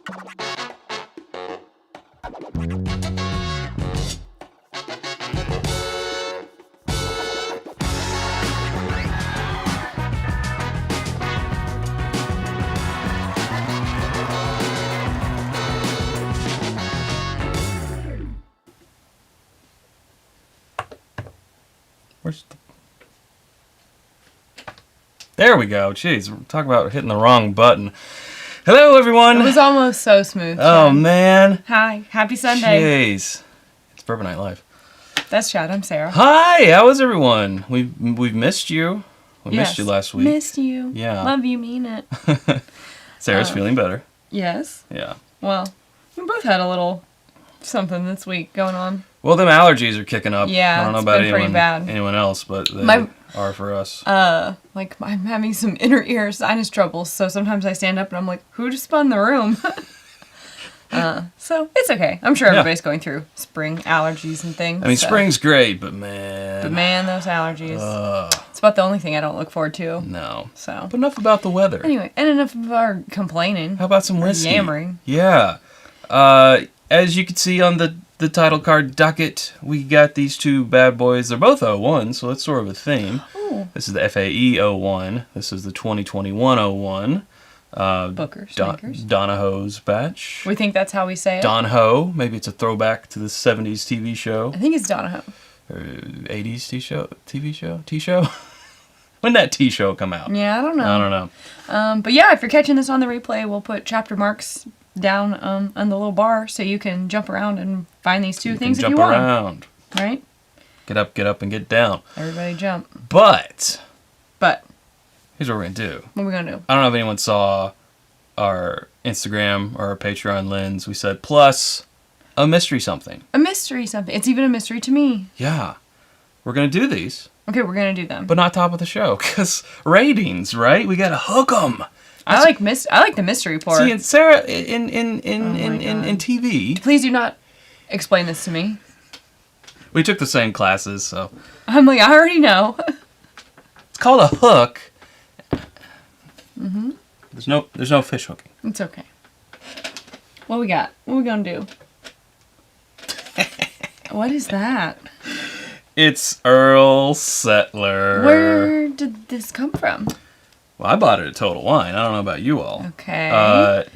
There we go. Jeez, we're talking about hitting the wrong button. Hello, everyone. It was almost so smooth. Oh, man. Hi. Happy Sunday. Jeez. It's Bourbon Night Live. That's Chad. I'm Sarah. Hi. How is everyone? We've missed you. We missed you last week. Missed you. Yeah. Love you. Mean it. Sarah's feeling better. Yes. Yeah. Well, we both had a little something this week going on. Well, them allergies are kicking up. Yeah, I don't know it's about been pretty bad. anyone else, but they are for us. Like I'm having some inner ear sinus troubles, so sometimes I stand up and I'm like, who just spun the room? So it's okay. I'm sure everybody's going through spring allergies and things. I mean, spring's great, but man. Those allergies. It's about the only thing I don't look forward to. No. So. But enough about the weather. Anyway, and enough of our complaining. How about some whiskey? Yammering. Yeah. As you can see on the title card docket, we got these two bad boys. They're both 01, so that's sort of a theme. Ooh. This is the FAE-01. This is the 2021-01. Bookers, Donohoe's batch. We think that's how we say it? Donohoe. Maybe it's a throwback to the 70s TV show. I think it's Donohoe. Or 80s TV show? T-show? When did that T-show come out? Yeah, I don't know. I don't know. But yeah, if you're catching this on the replay, we'll put chapter marks down on the little bar so you can jump around and find these two things if you want. Jump around. Right? Get up, and get down. Everybody jump. But here's what we're going to do. What are we going to do? I don't know if anyone saw our Instagram or our Patreon lens. We said, plus a mystery something. A mystery something. It's even a mystery to me. Yeah. We're going to do these. Okay, we're going to do them. But not top of the show, because ratings, right? We got to hook them. I like the mystery pour. See, and Sarah, in TV... Please do not explain this to me. We took the same classes, so... I'm like, I already know. It's called a hook. Mm-hmm. There's no fish hooking. It's okay. What we got? What are we gonna do? What is that? It's Earl Settler. Where did this come from? Well, I bought it at Total Wine. I don't know about you all. Okay.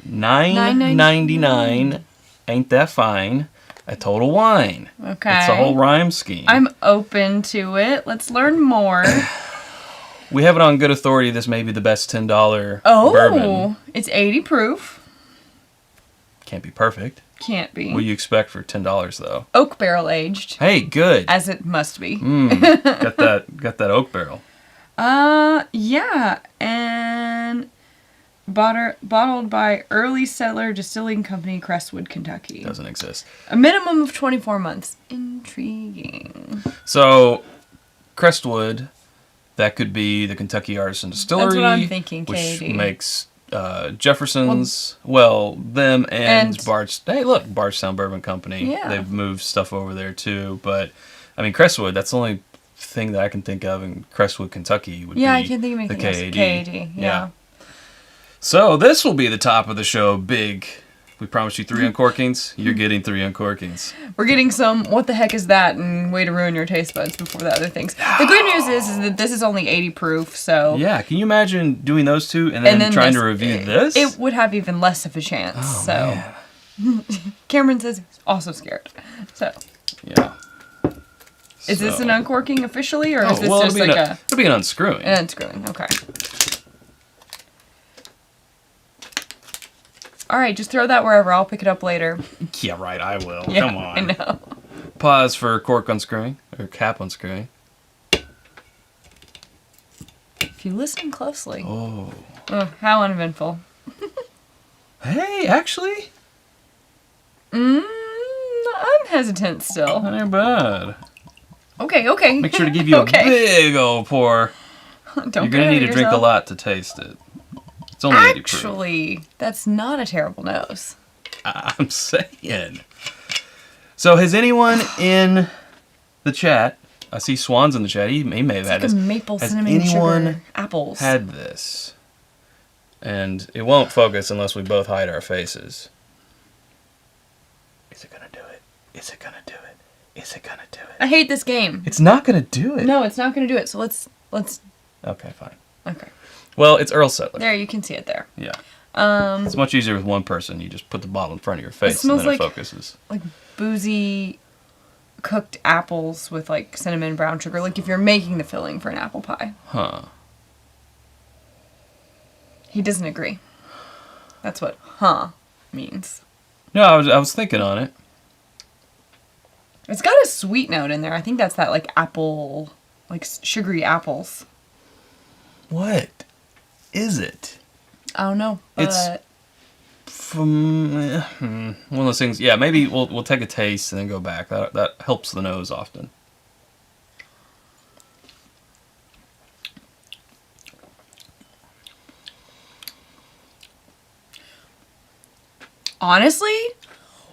$9.99. Ain't that fine? At Total Wine. Okay. It's a whole rhyme scheme. I'm open to it. Let's learn more. We have it on good authority. This may be the best $10 bourbon. Oh, it's 80 proof. Can't be perfect. Can't be. What do you expect for $10 though? Oak barrel aged. Hey, good. As it must be. Got that oak barrel. Yeah, and bottled by Early Settler Distilling Company, Crestwood, Kentucky. Doesn't exist. A minimum of 24 months. Intriguing. So, Crestwood, that could be the Kentucky Artisan Distillery. That's what I'm thinking, which Katie. makes Jefferson's, them and Bardstown Bourbon Company. Yeah. They've moved stuff over there too, but I mean Crestwood, that's the only thing that I can think of in Crestwood, Kentucky would be I can't think of the anything KAD. else. KAD, yeah. So this will be the top of the show. Big. We promised you 3 Uncorkings. You're getting 3 Uncorkings. We're getting some, what the heck is that, and way to ruin your taste buds before the other things. The good news is that this is only 80 proof, so... Yeah, can you imagine doing those two and then trying to review this? It would have even less of a chance, so... Man. Cameron says he's also scared, so... Yeah. Is this an uncorking officially, or is this just like a... It'll be an unscrewing. An unscrewing, okay. Alright, just throw that wherever. I'll pick it up later. Yeah, right, I will. Yeah, Come on. I know. Pause for cork unscrewing, or cap unscrewing. If you listen closely. Oh. Oh, how uneventful. Hey, actually. I'm hesitant still. Not ain't bad. Okay. Make sure to give you a big old pour. You're going to need to drink a lot to taste it. It's only 80 proof. Actually, that's not a terrible nose. I'm saying. So has anyone in the chat, I see Swan's in the chat, he may have had this. Maple cinnamon sugar apples. Had this? And it won't focus unless we both hide our faces. Is it gonna do it? Is it gonna do it? Is it gonna do it? I hate this game. It's not gonna do it. No, it's not gonna do it. So let's. Okay, fine. Okay. Well, it's Earl Settler. There, you can see it there. Yeah. It's much easier with one person. You just put the bottle in front of your face and then it focuses. Like boozy cooked apples with like cinnamon brown sugar. Like if you're making the filling for an apple pie. Huh. He doesn't agree. That's what means. No, I was thinking on it. It's got a sweet note in there. I think that's that like apple, like sugary apples. What is it? I don't know. But It's from one of those things. Yeah, maybe we'll take a taste and then go back. That helps the nose often. honestly,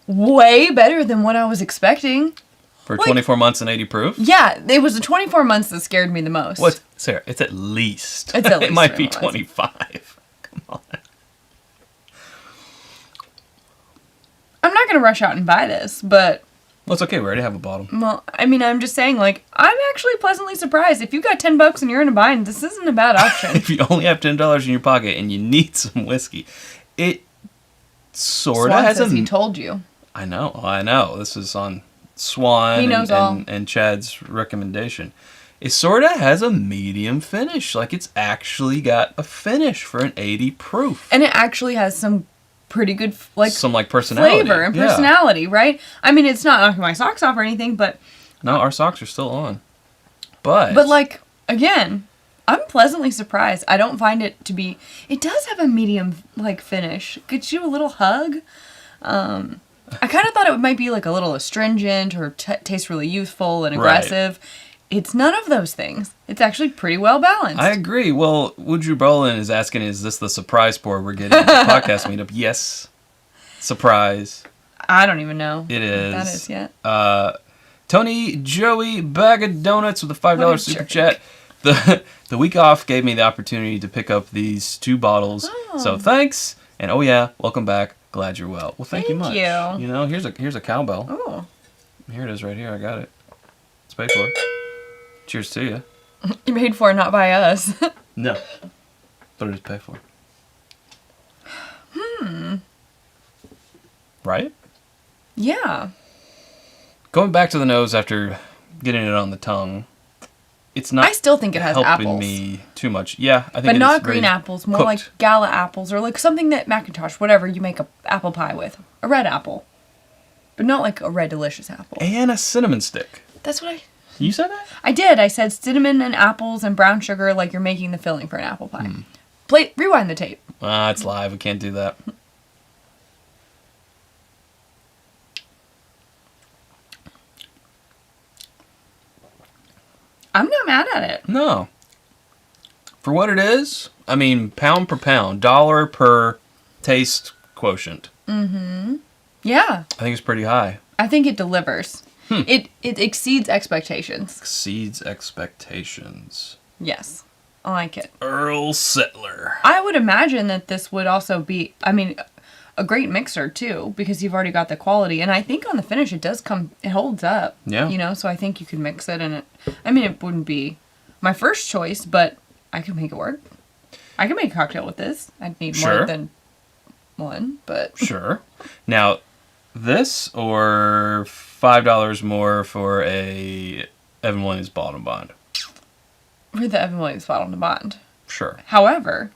way better than what I was expecting. For 24 months and 80 proof? Yeah, it was the 24 months that scared me the most. What? Sarah, it's at least. It's at least it might be 25. 25. Come on. I'm not going to rush out and buy this, but... Well, it's okay. We already have a bottle. Well, I mean, I'm just saying, like, I'm actually pleasantly surprised. If you got $10 and you're in a bind, this isn't a bad option. If you only have $10 in your pocket and you need some whiskey, it sort of has says a... he told you. I know. This is on Swan He knows all. and Chad's recommendation. It sort of has a medium finish. Like, it's actually got a finish for an 80 proof. And it actually has some pretty good, like, some, like, personality. flavor and Yeah. personality, right? I mean, it's not knocking my socks off or anything, but... No, our socks are still on. But, like, again, I'm pleasantly surprised. I don't find it to be... It does have a medium, like, finish. Gets you a little hug. I kind of thought it might be, like, a little astringent or taste really youthful and aggressive. Right. It's none of those things. It's actually pretty well balanced. I agree. Well, Woodrow Brolin is asking, is this the surprise pour we're getting at the podcast meetup? Yes. Surprise. I don't even know it is. What that is yet. Tony Joey Bag of Donuts with a $5 super chat. The week off gave me the opportunity to pick up these 2 bottles. Oh. So thanks. And oh yeah, welcome back. Glad you're well. Well, thank you much. You know, here's a cowbell. Oh. Here it is right here. I got it. It's paid for. Cheers to you. You paid for it, not by us. No. But it is paid for. Right? Yeah. Going back to the nose after getting it on the tongue, it's not. I still think it has helping apples. me too much. Yeah, I think. But it not is green really apples, more cooked. like gala apples or like something that Macintosh, whatever you make a apple pie with, a red apple, but not like a red delicious apple. And a cinnamon stick. That's what I. You said that? I did. I said cinnamon and apples and brown sugar, like you're making the filling for an apple pie. Rewind the tape. It's live. We can't do that. I'm not mad at it. No. For what it is, I mean, pound per pound, dollar per taste quotient. Mm-hmm. Yeah. I think it's pretty high. I think it delivers. It exceeds expectations. Exceeds expectations. Yes. I like it. Earl Settler. I would imagine that this would also be, I mean, a great mixer too, because you've already got the quality. And I think on the finish it holds up. Yeah. You know, so I think you could mix it and it wouldn't be my first choice, but I could make it work. I could make a cocktail with this. I'd need more than one, but... Sure. Now, this or $5 more for a Evan Williams bottle and bond? For the Evan Williams bottle and bond. Sure. However,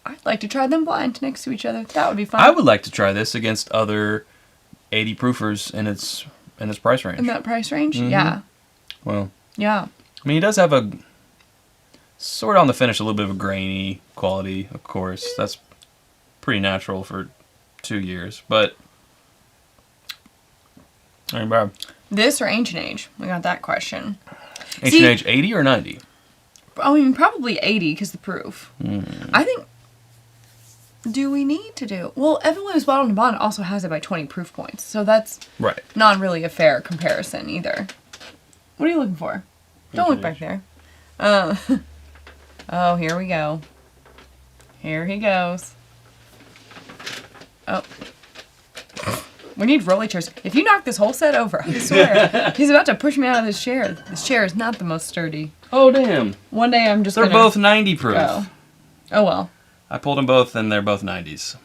I'd like to try them blind next to each other. That would be fun. I would like to try this against other 80 proofers in its price range. In that price range? Mm-hmm. Yeah. Well. Yeah. I mean, he does have a sort of on the finish a little bit of a grainy quality, of course. That's pretty natural for 2 years, but ain't bad. This or Ancient Age? We got that question. Ancient Age 80 or 90? I mean, probably 80 because the proof. I think... Do we need to do... Well, Evan Williams Bottle and Bond also has it by 20 proof points, so that's not really a fair comparison either. What are you looking for? Don't look back there. Oh, here we go. Here he goes. Oh. We need rolly chairs. If you knock this whole set over, I swear, he's about to push me out of this chair. This chair is not the most sturdy. Oh, damn. One day I'm just They're gonna both 90 proof. go. Oh, well. I pulled them both, and they're both 90s.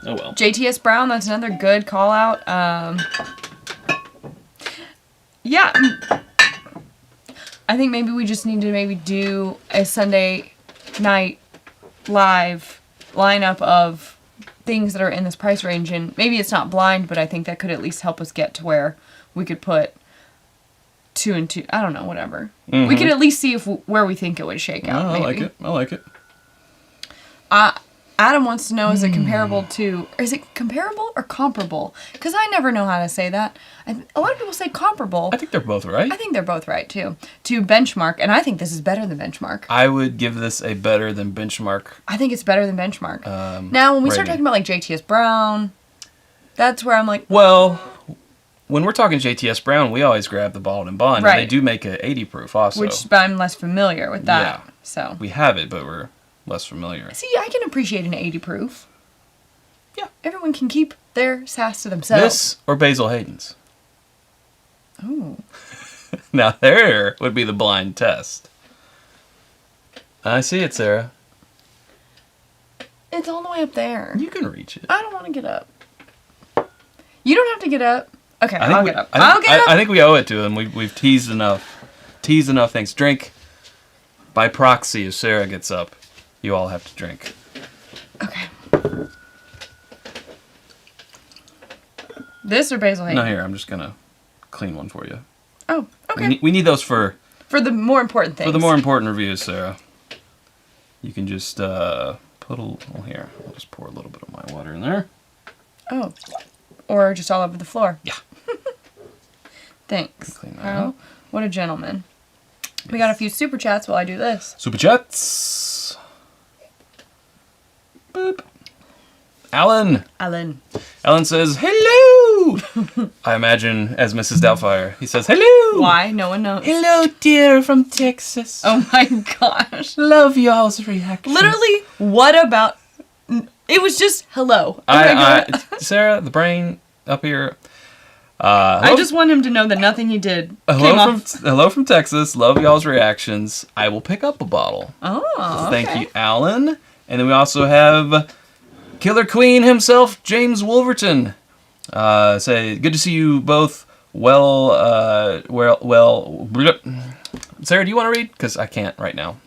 Oh, well. JTS Brown, that's another good call out. Yeah. I think maybe we just need to do a Sunday night live lineup of things that are in this price range, and maybe it's not blind, but I think that could at least help us get to where we could put 2 and 2. I don't know, whatever. Mm-hmm. We could at least see where we think it would shake out. I like it. I like it. Adam wants to know, is it comparable or comparable? Because I never know how to say that. A lot of people say comparable. I think they're both right. I think they're both right, too. To Benchmark, and I think this is better than Benchmark. I would give this a better than Benchmark. I think it's better than Benchmark. Now, when we start talking about, like, JTS Brown, that's where I'm like... Well, when we're talking JTS Brown, we always grab the Bottled and Bond. Right. And they do make a 80 proof also. Which I'm less familiar with that. Yeah. So We have it, but we're less familiar. see, I can appreciate an 80 proof. Yeah. Everyone can keep their sass to themselves. This or Basil Hayden's? Oh. Now there would be the blind test. I see it, Sarah. It's all the way up there. You can reach it. I don't want to get up. You don't have to get up. Okay, I think I'll we- get up. I think- I'll get up. I think we owe it to them. We've teased enough. Teased enough things. Drink. By proxy, if Sarah gets up, you all have to drink. Okay. This or Basil Hayden? No, here, I'm just going to clean one for you. Oh, okay. We need those for For the more important things. the more important reviews, Sarah. You can just put a little here. I'll just pour a little bit of my water in there. Oh. Or just all over the floor. Yeah. Thanks. Clean that Kyle. up. What a gentleman. We got a few super chats while I do this. Super chats. Boop. Alan says, hello! I imagine as Mrs. Doubtfire. He says, hello! Why? No one knows. Hello, dear, from Texas. Oh my gosh. Love y'all's reaction. Literally, what about... It was just hello. Oh my God. Sarah, the brain up here. I just want him to know that nothing he did came off. Hello from Texas. Love y'all's reactions. I will pick up a bottle. Oh, Thank okay. you, Alan. And then we also have Killer Queen himself, James Wolverton. Say, good to see you both. Well. Sarah, do you want to read? Because I can't right now.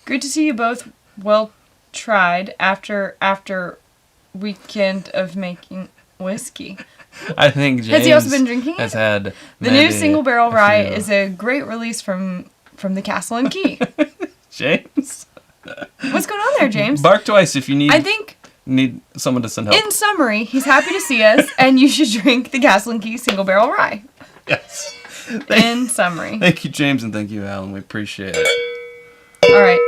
Good to see you both. Well tried after weekend of making whiskey. I think James Has he also been drinking has it? had The new single barrel rye is a great release from the Castle and Key. James, What's going on there, James? bark twice if you need. I think, Need someone to send help. in summary, he's happy to see us, and you should drink the Castle and Key single barrel rye. Yes. In summary. Thank you, James, and thank you, Alan. We appreciate it. All right.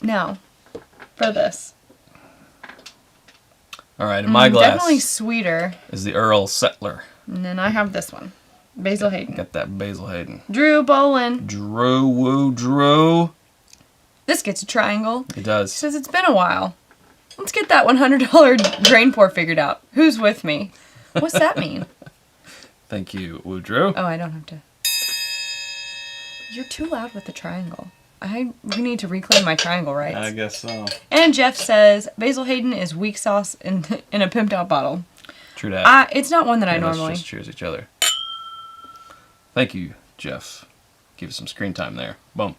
Now, for this. All right, in my glass Definitely sweeter. is the Earl Settler. And then I have this one. Basil Hayden. Got that Basil Hayden. Drew Bolin. Drew. This gets a triangle. It does. Says it's been a while. Let's get that $100 drain pour figured out. Who's with me? What's that mean? Thank you, Woodrow. Oh, I don't have to. You're too loud with the triangle. We need to reclaim my triangle rights. I guess so. And Jeff says Basil Hayden is weak sauce in a pimped out bottle. True that. It's not one that I Yeah, normally. Let's just cheers each other. Thank you, Jeff. Give us some screen time there. Boom.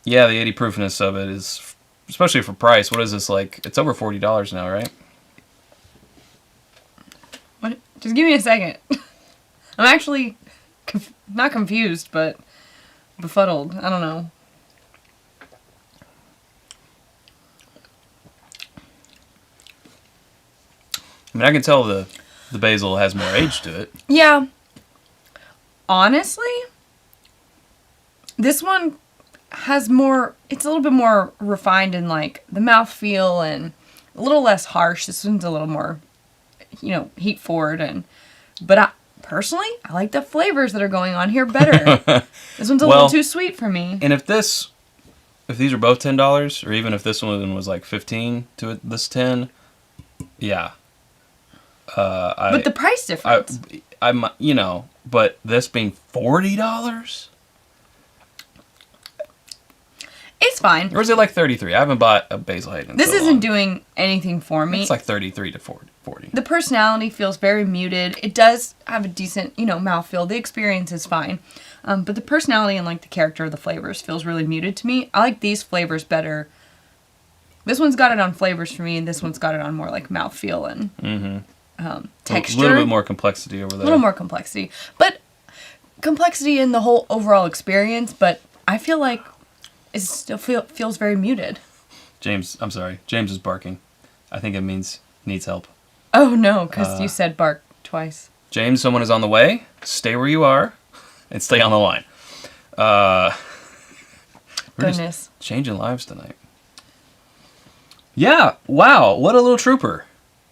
Yeah, the 80 proofness of it is, especially for price. What is this like? It's over $40 now, right? What? Just give me a second. I'm actually not confused, but befuddled. I don't know. I mean, I can tell the basil has more age to it. Yeah. Honestly, this one has more, it's a little bit more refined in like the mouthfeel and a little less harsh. This one's a little more, heat forward but personally, I like the flavors that are going on here better. This one's a little too sweet for me. And if these are both $10, or even if this one was like 15 to this 10, yeah, But the price difference. I'm, you know, but this being $40, it's fine. or is it like 33? I haven't bought a Basil Hayden. This so isn't long. doing anything for me. It's like 33 to 40. The personality feels very muted. It does have a decent, mouthfeel. The experience is fine. But the personality and like the character of the flavors feels really muted to me. I like these flavors better. This one's got it on flavors for me, and this one's got it on more like mouthfeel and texture. A little bit more complexity over there. A little more complexity. But complexity in the whole overall experience, but I feel like it still feels very muted. James, I'm sorry. James is barking. I think it means needs help. Oh no, because you said bark twice. James, someone is on the way. Stay where you are and stay on the line. We're Goodness. just changing lives tonight. Yeah, wow, what a little trooper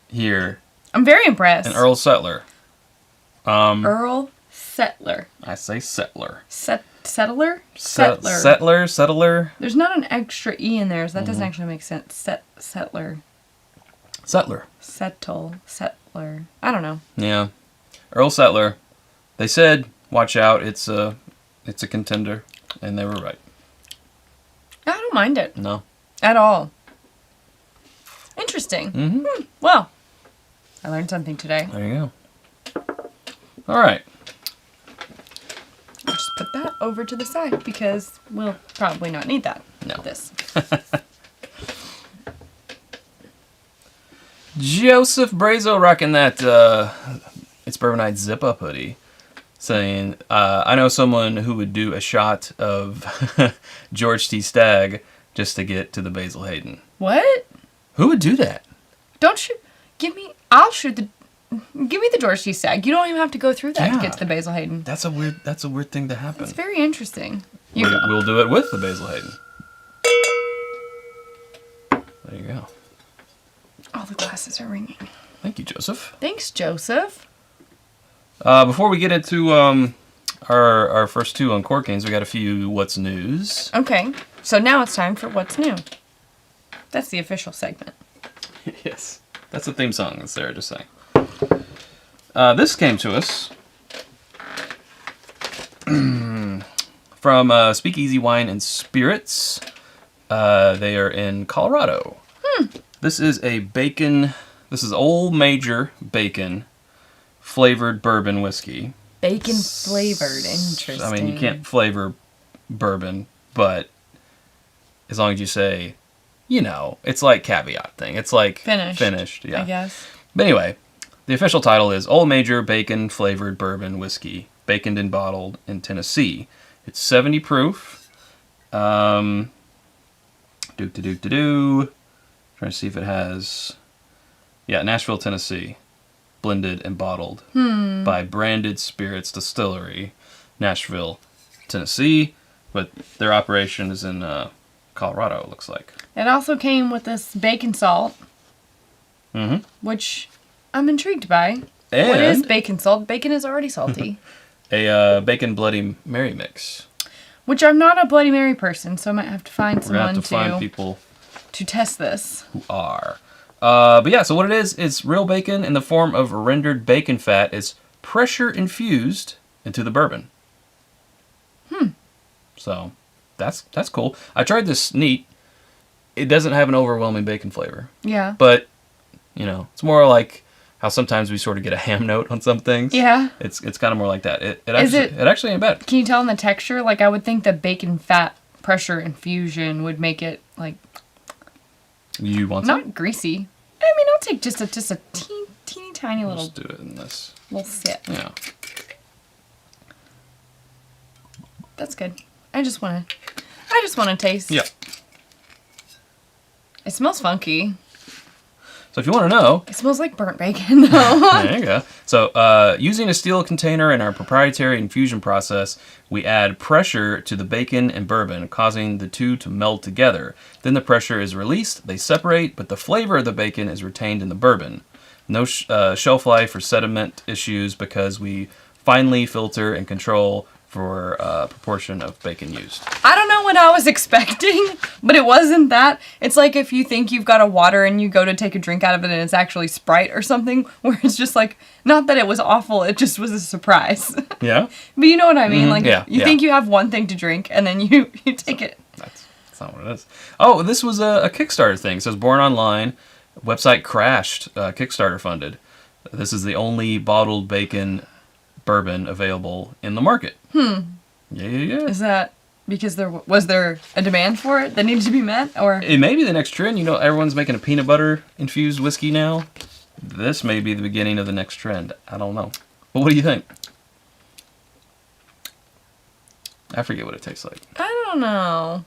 here. I'm very impressed. And Earl Settler. Earl Settler. I say Settler. Settler? Settler. There's not an extra E in there, so that doesn't actually make sense. Settler. Settler. Settler. I don't know. Yeah. Earl Settler. They said, watch out, it's a contender. And they were right. I don't mind it. No. At all. Interesting. Mm-hmm. Well, I learned something today. There you go. All right. I'll just put that over to the side because we'll probably not need that. No. This. Joseph Brazo rocking that It's Bourbon Night zip-up hoodie, saying, I know someone who would do a shot of George T. Stagg just to get to the Basil Hayden. What? Who would do that? Don't shoot. I'll shoot the... Give me the George T. Stagg. You don't even have to go through that to get to the Basil Hayden. That's a weird thing to happen. It's very interesting. We'll do it with the Basil Hayden. There you go. All the glasses are ringing. Thank you, Joseph. Thanks, Joseph. Before we get into our first two Uncorkings, we got a few What's News. Okay, so now it's time for What's New. That's the official segment. Yes. That's the theme song that Sarah just sang. This came to us from Speakeasy Wine and Spirits. They are in Colorado. This is a bacon... This is Old Major bacon flavored bourbon whiskey. Bacon flavored, interesting. I mean, you can't flavor bourbon, but as long as you say, it's like caveat thing. It's like finished, yeah. I guess. But anyway, the official title is Old Major Bacon Flavored Bourbon Whiskey, baconed and bottled in Tennessee. It's 70 proof. Trying to see if it has... Yeah, Nashville, Tennessee. Blended and bottled by Branded Spirits Distillery, Nashville, Tennessee. But their operation is in Colorado, it looks like. It also came with this bacon salt, which I'm intrigued by. And what is bacon salt? Bacon is already salty. A bacon Bloody Mary mix. Which I'm not a Bloody Mary person, so I might have to find We're going to someone have to find people to test this. who are. But yeah, so what it is, it's real bacon in the form of rendered bacon fat. It's pressure infused into the bourbon. So that's cool. I tried this neat. It doesn't have an overwhelming bacon flavor. Yeah. But, it's more like how sometimes we sort of get a ham note on some things. Yeah. It's kind of more like that. It actually ain't bad. Can you tell in the texture? Like, I would think the bacon fat pressure infusion would make it, like... You want some? Not greasy. I mean, I'll take just a teeny tiny little... Let's do it in this. Little sip. Yeah. That's good. I just want to taste. Yeah. It smells funky. So if you want to know... It smells like burnt bacon, though. There you go. So using a steel container in our proprietary infusion process, we add pressure to the bacon and bourbon, causing the two to meld together. Then the pressure is released, they separate, but the flavor of the bacon is retained in the bourbon. No shelf life or sediment issues because we finely filter and control for proportion of bacon used. I don't know what I was expecting, but it wasn't that. It's like if you think you've got a water and you go to take a drink out of it and it's actually Sprite or something, where it's just like, not that it was awful, it just was a surprise. Yeah? But you know what I mean? Mm-hmm. Like, you think you have one thing to drink and then you take it. That's not what it is. Oh, this was a Kickstarter thing. It says Born Online, website crashed, Kickstarter funded. This is the only bottled bacon bourbon available in the market. Yeah. Is that because was there a demand for it that needed to be met, or It may be the next trend. You know, everyone's making a peanut butter infused whiskey now. This may be the beginning of the next trend. I don't know. But what do you think? I forget what it tastes like. I don't know.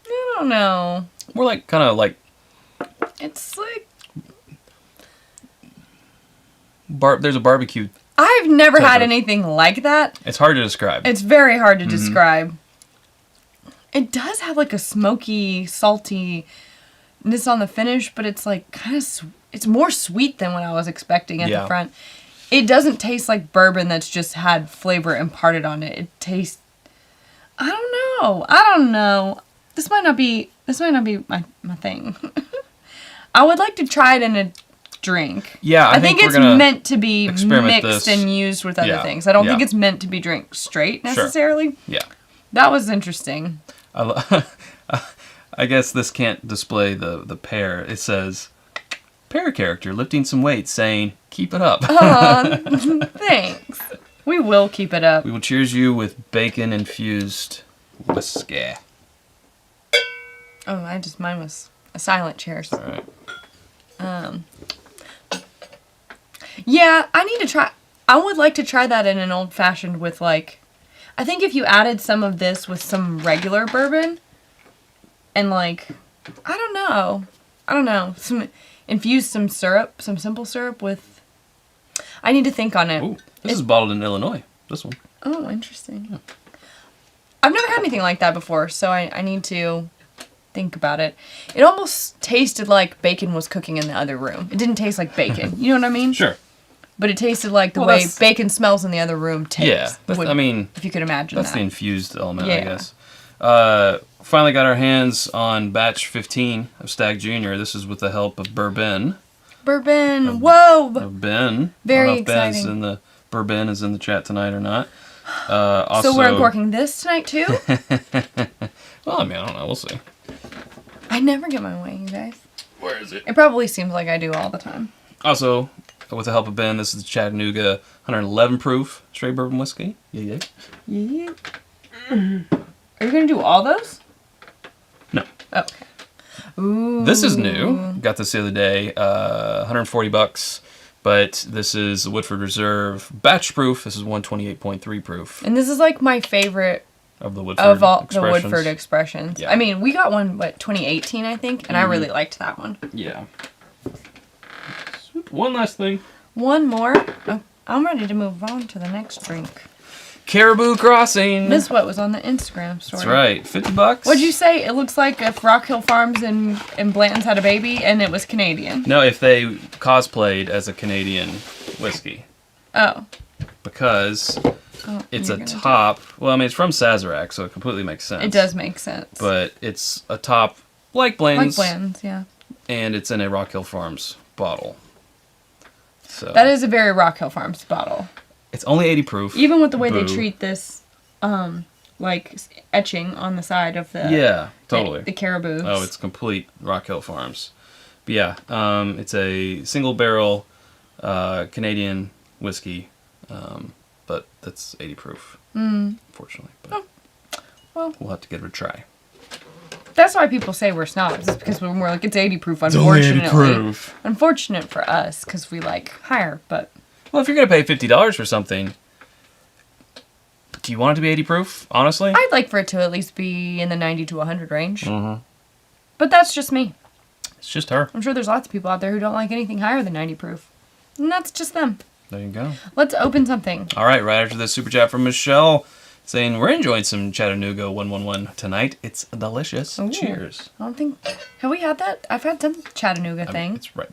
I don't know. More like kind of like It's like there's a barbecue. I've never Type had of- anything like that. It's hard to describe. It's very hard to describe. It does have like a smoky, saltiness on the finish, but it's like kind of it's more sweet than what I was expecting at the front. It doesn't taste like bourbon that's just had flavor imparted on it. It tastes I don't know. This might not be my thing. I would like to try it in a drink. Yeah, I think it's we're gonna meant to be experiment mixed this. and used with other Yeah, things. I don't yeah. think it's meant to be drank straight necessarily. Yeah. That was interesting. I guess this can't display the pear. It says, pear character lifting some weights saying, keep it up. Thanks. We will keep it up. We will cheers you with bacon-infused whiskey. Oh, mine was a silent cheers. All right. Yeah, I would like to try that in an old fashioned with like, I think if you added some of this with some regular bourbon and like, I don't know, infuse some syrup, some simple syrup with, I need to think on it. Ooh, this is bottled in Illinois, this one. Oh, interesting. Yeah. I've never had anything like that before, so I need to think about it. It almost tasted like bacon was cooking in the other room. It didn't taste like bacon. You know what I mean? Sure. But it tasted like the way bacon smells in the other room tastes. Yeah, if you could imagine that's that. the infused element, I guess. Finally got our hands on batch 15 of Stag Junior. This is with the help of Bourbon. Bourbon. Whoa! Ben. Very I don't know if exciting. Bourbon is in the chat tonight or not. So we're uncorking this tonight too? Well, I mean, I don't know. We'll see. I never get my way, you guys. Where is it? It probably seems like I do all the time. Also, with the help of Ben, this is the Chattanooga 111 proof straight bourbon whiskey. Yeah. Are you going to do all those? No. Okay. Ooh. This is new. Got this the other day. $140. But this is the Woodford Reserve batch proof. This is 128.3 proof. And this is like my favorite of the Woodford of all expressions. the Woodford expressions. Yeah. I mean, we got one 2018, I think, and I really liked that one. Yeah. One last thing. One more. Oh, I'm ready to move on to the next drink. Caribou Crossing. This is what was on the Instagram story. That's right. $50. What'd you say? It looks like if Rock Hill Farms and Blanton's had a baby and it was Canadian. No, if they cosplayed as a Canadian whiskey. Oh. Because it's a top. Well, I mean, it's from Sazerac, so it completely makes sense. It does make sense. But it's a top like Bland's. Like Bland's, yeah. And it's in a Rock Hill Farms bottle. So that is a very Rock Hill Farms bottle. It's only 80 proof. Even with the way they treat this, like etching on the side of the the caribou. Oh, it's complete Rock Hill Farms. But yeah, it's a single barrel Canadian whiskey, but that's 80 proof, unfortunately. But well, we'll have to give it a try. That's why people say we're snobs. It's because we're more like it's 80 proof. Unfortunately, it's only 80 proof. Unfortunate for us because we like higher, but. Well, if you're going to pay $50 for something, do you want it to be 80 proof, honestly? I'd like for it to at least be in the 90 to 100 range. Mm-hmm. But that's just me. It's just her. I'm sure there's lots of people out there who don't like anything higher than 90 proof. And that's just them. There you go. Let's open something. All right, right after this super chat from Michelle saying, we're enjoying some Chattanooga 111 tonight. It's delicious. Ooh. Cheers. I don't think... Have we had that? I've had some Chattanooga thing. It's right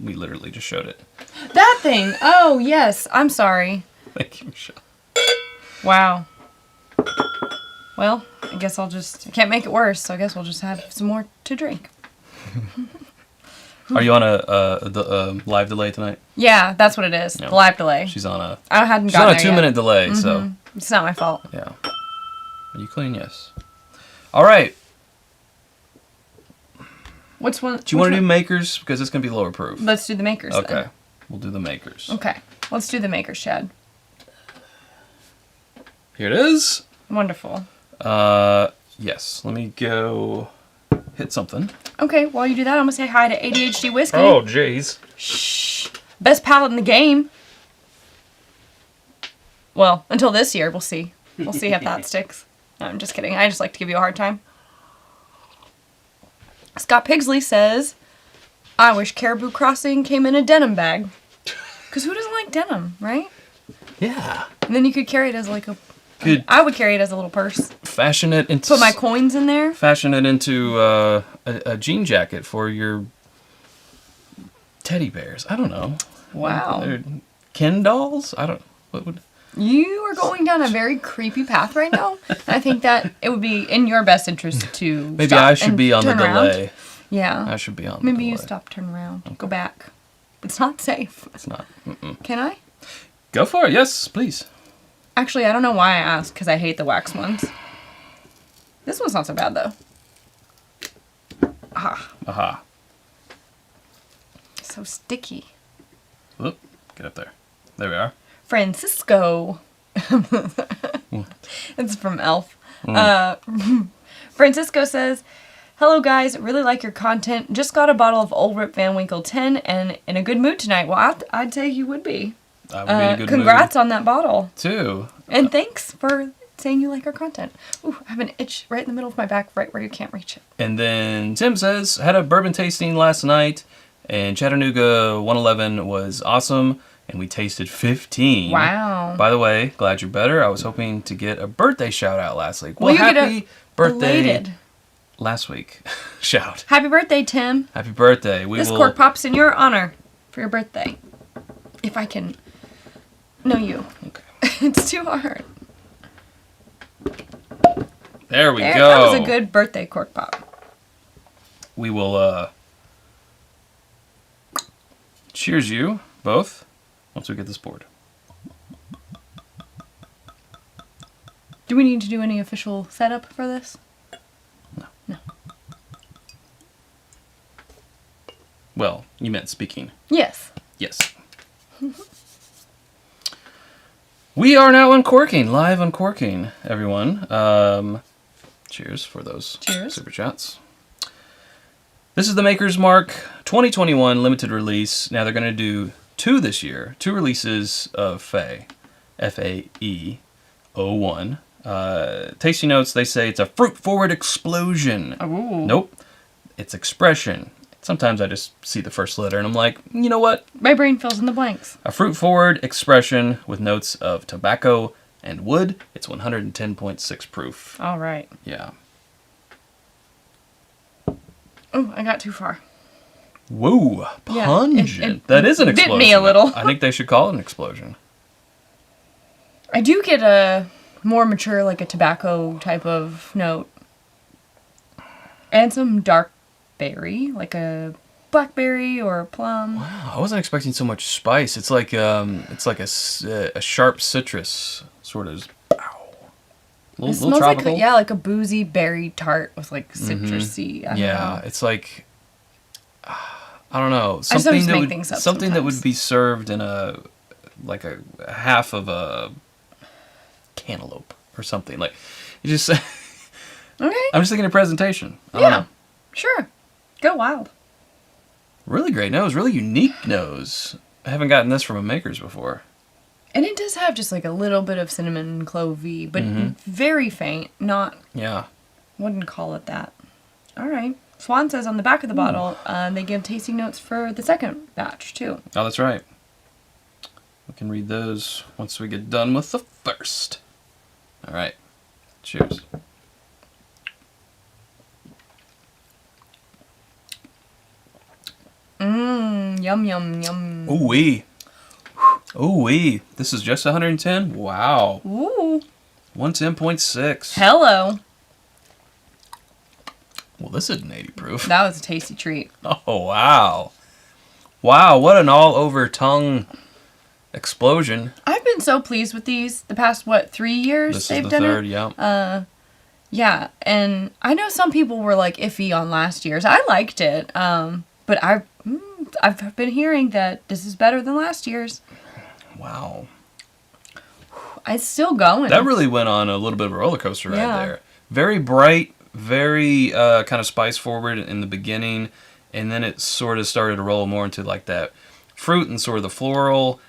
We literally just showed it. That thing. Oh, yes. I'm sorry. Thank you, Michelle. Wow. Well, I guess I can't make it worse, so I guess we'll just have some more to drink. Are you on a live delay tonight? Yeah, that's what it is. No. The live delay. She's on a I hadn't gotten there 2-minute delay, so. It's not my fault. Yeah. Are you clean? Yes. All right. Which one? Do you want to do makers? Because it's going to be lower proof. Let's do the makers Okay. then. We'll do the makers. Okay. Let's do the makers, Chad. Here it is. Wonderful. Yes. Let me go hit something. Okay, while you do that, I'm going to say hi to ADHD Whiskey. Oh, jeez. Shh. Best palate in the game. Well, until this year, we'll see. We'll see if that sticks. No, I'm just kidding. I just like to give you a hard time. Scott Pigsley says, I wish Caribou Crossing came in a denim bag. Because who doesn't like denim, right? Yeah. And then you could carry it as like a... Could I would carry it as a little purse. fashion it into... Put my coins in there. Fashion it into a jean jacket for your teddy bears. I don't know. Wow. They're Ken dolls? I don't... What would... You are going down a very creepy path right now. And I think that it would be in your best interest to Maybe stop I should and be on the turn around. delay. Yeah. I should be on the Maybe delay. you stop, turn around, go back. It's not safe. It's not. Can I? Go for it. Yes, please. Actually, I don't know why I asked, because I hate the wax ones. This one's not so bad, though. Ah, Aha. so sticky. Whoop. Get up there. There we are. Francisco. It's from Elf. Francisco says, hello guys, really like your content. Just got a bottle of Old Rip Van Winkle 10 and in a good mood tonight. Well, I'd say you would be. I would be in a good Congrats mood. on that bottle. Too. And thanks for saying you like our content. Ooh, I have an itch right in the middle of my back, right where you can't reach it. And then Tim says, had a bourbon tasting last night, and Chattanooga 111 was awesome, and we tasted 15. Wow. By the way, glad you're better. I was hoping to get a birthday shout out last week. Well, you get happy birthday belated last week. Shout. Happy birthday, Tim. Happy birthday. This cork pop's in your honor for your birthday. If I can know you. Okay. It's too hard. There we There, go. that was a good birthday cork pop. We will cheers you both once we get this poured. Do we need to do any official setup for this? No. Well, you meant speaking. Yes. Yes. We are now uncorking, live uncorking, everyone. Cheers for those Cheers. super chats. This is the Maker's Mark 2021 limited release. Now they're going to do two this year, two releases of FAE, FAE-01. Tasting notes, they say it's a fruit-forward explosion. Ooh. Nope, it's expression. Sometimes I just see the first letter and I'm like, you know what? My brain fills in the blanks. A fruit-forward expression with notes of tobacco and wood. It's 110.6 proof. All right. Yeah. Oh, I got too far. Whoa, Yeah, pungent. it That is an bit explosion. me a little. I think they should call it an explosion. I do get a more mature, like a tobacco type of note. And some dark berry, like a blackberry or a plum. Wow, I wasn't expecting so much spice. It's like a sharp citrus sort of. It Little smells tropical. like like a boozy berry tart with like citrusy. I don't know. It's like I don't know, just something always that make would things up something that sometimes. would be served in a half of a cantaloupe or something. Like you just. Okay. I'm just thinking of presentation. I don't know. Sure. Go wild. Really great nose, really unique nose. I haven't gotten this from a Maker's before. And it does have just like a little bit of cinnamon and clovey, but very faint. Not, Yeah. wouldn't call it that. All right. Swan says on the back of the bottle, they give tasting notes for the second batch too. Oh, that's right. We can read those once we get done with the first. All right. Cheers. Yum, yum, yum. Ooh wee. Ooh wee. This is just 110? Wow. Ooh. 110.6. Hello. Well, this isn't 80 proof. That was a tasty treat. Oh, wow. Wow, what an all-over tongue explosion. I've been so pleased with these the past, 3 years This they've is the done third, it? yeah. Yeah, and I know some people were like iffy on last year's. I liked it, but I've been hearing that this is better than last year's. Wow. It's still going. That really went on a little bit of a roller coaster right Yeah. there. Very bright, very kind of spice forward in the beginning, and then it sort of started to roll more into like that fruit and sort of the floral.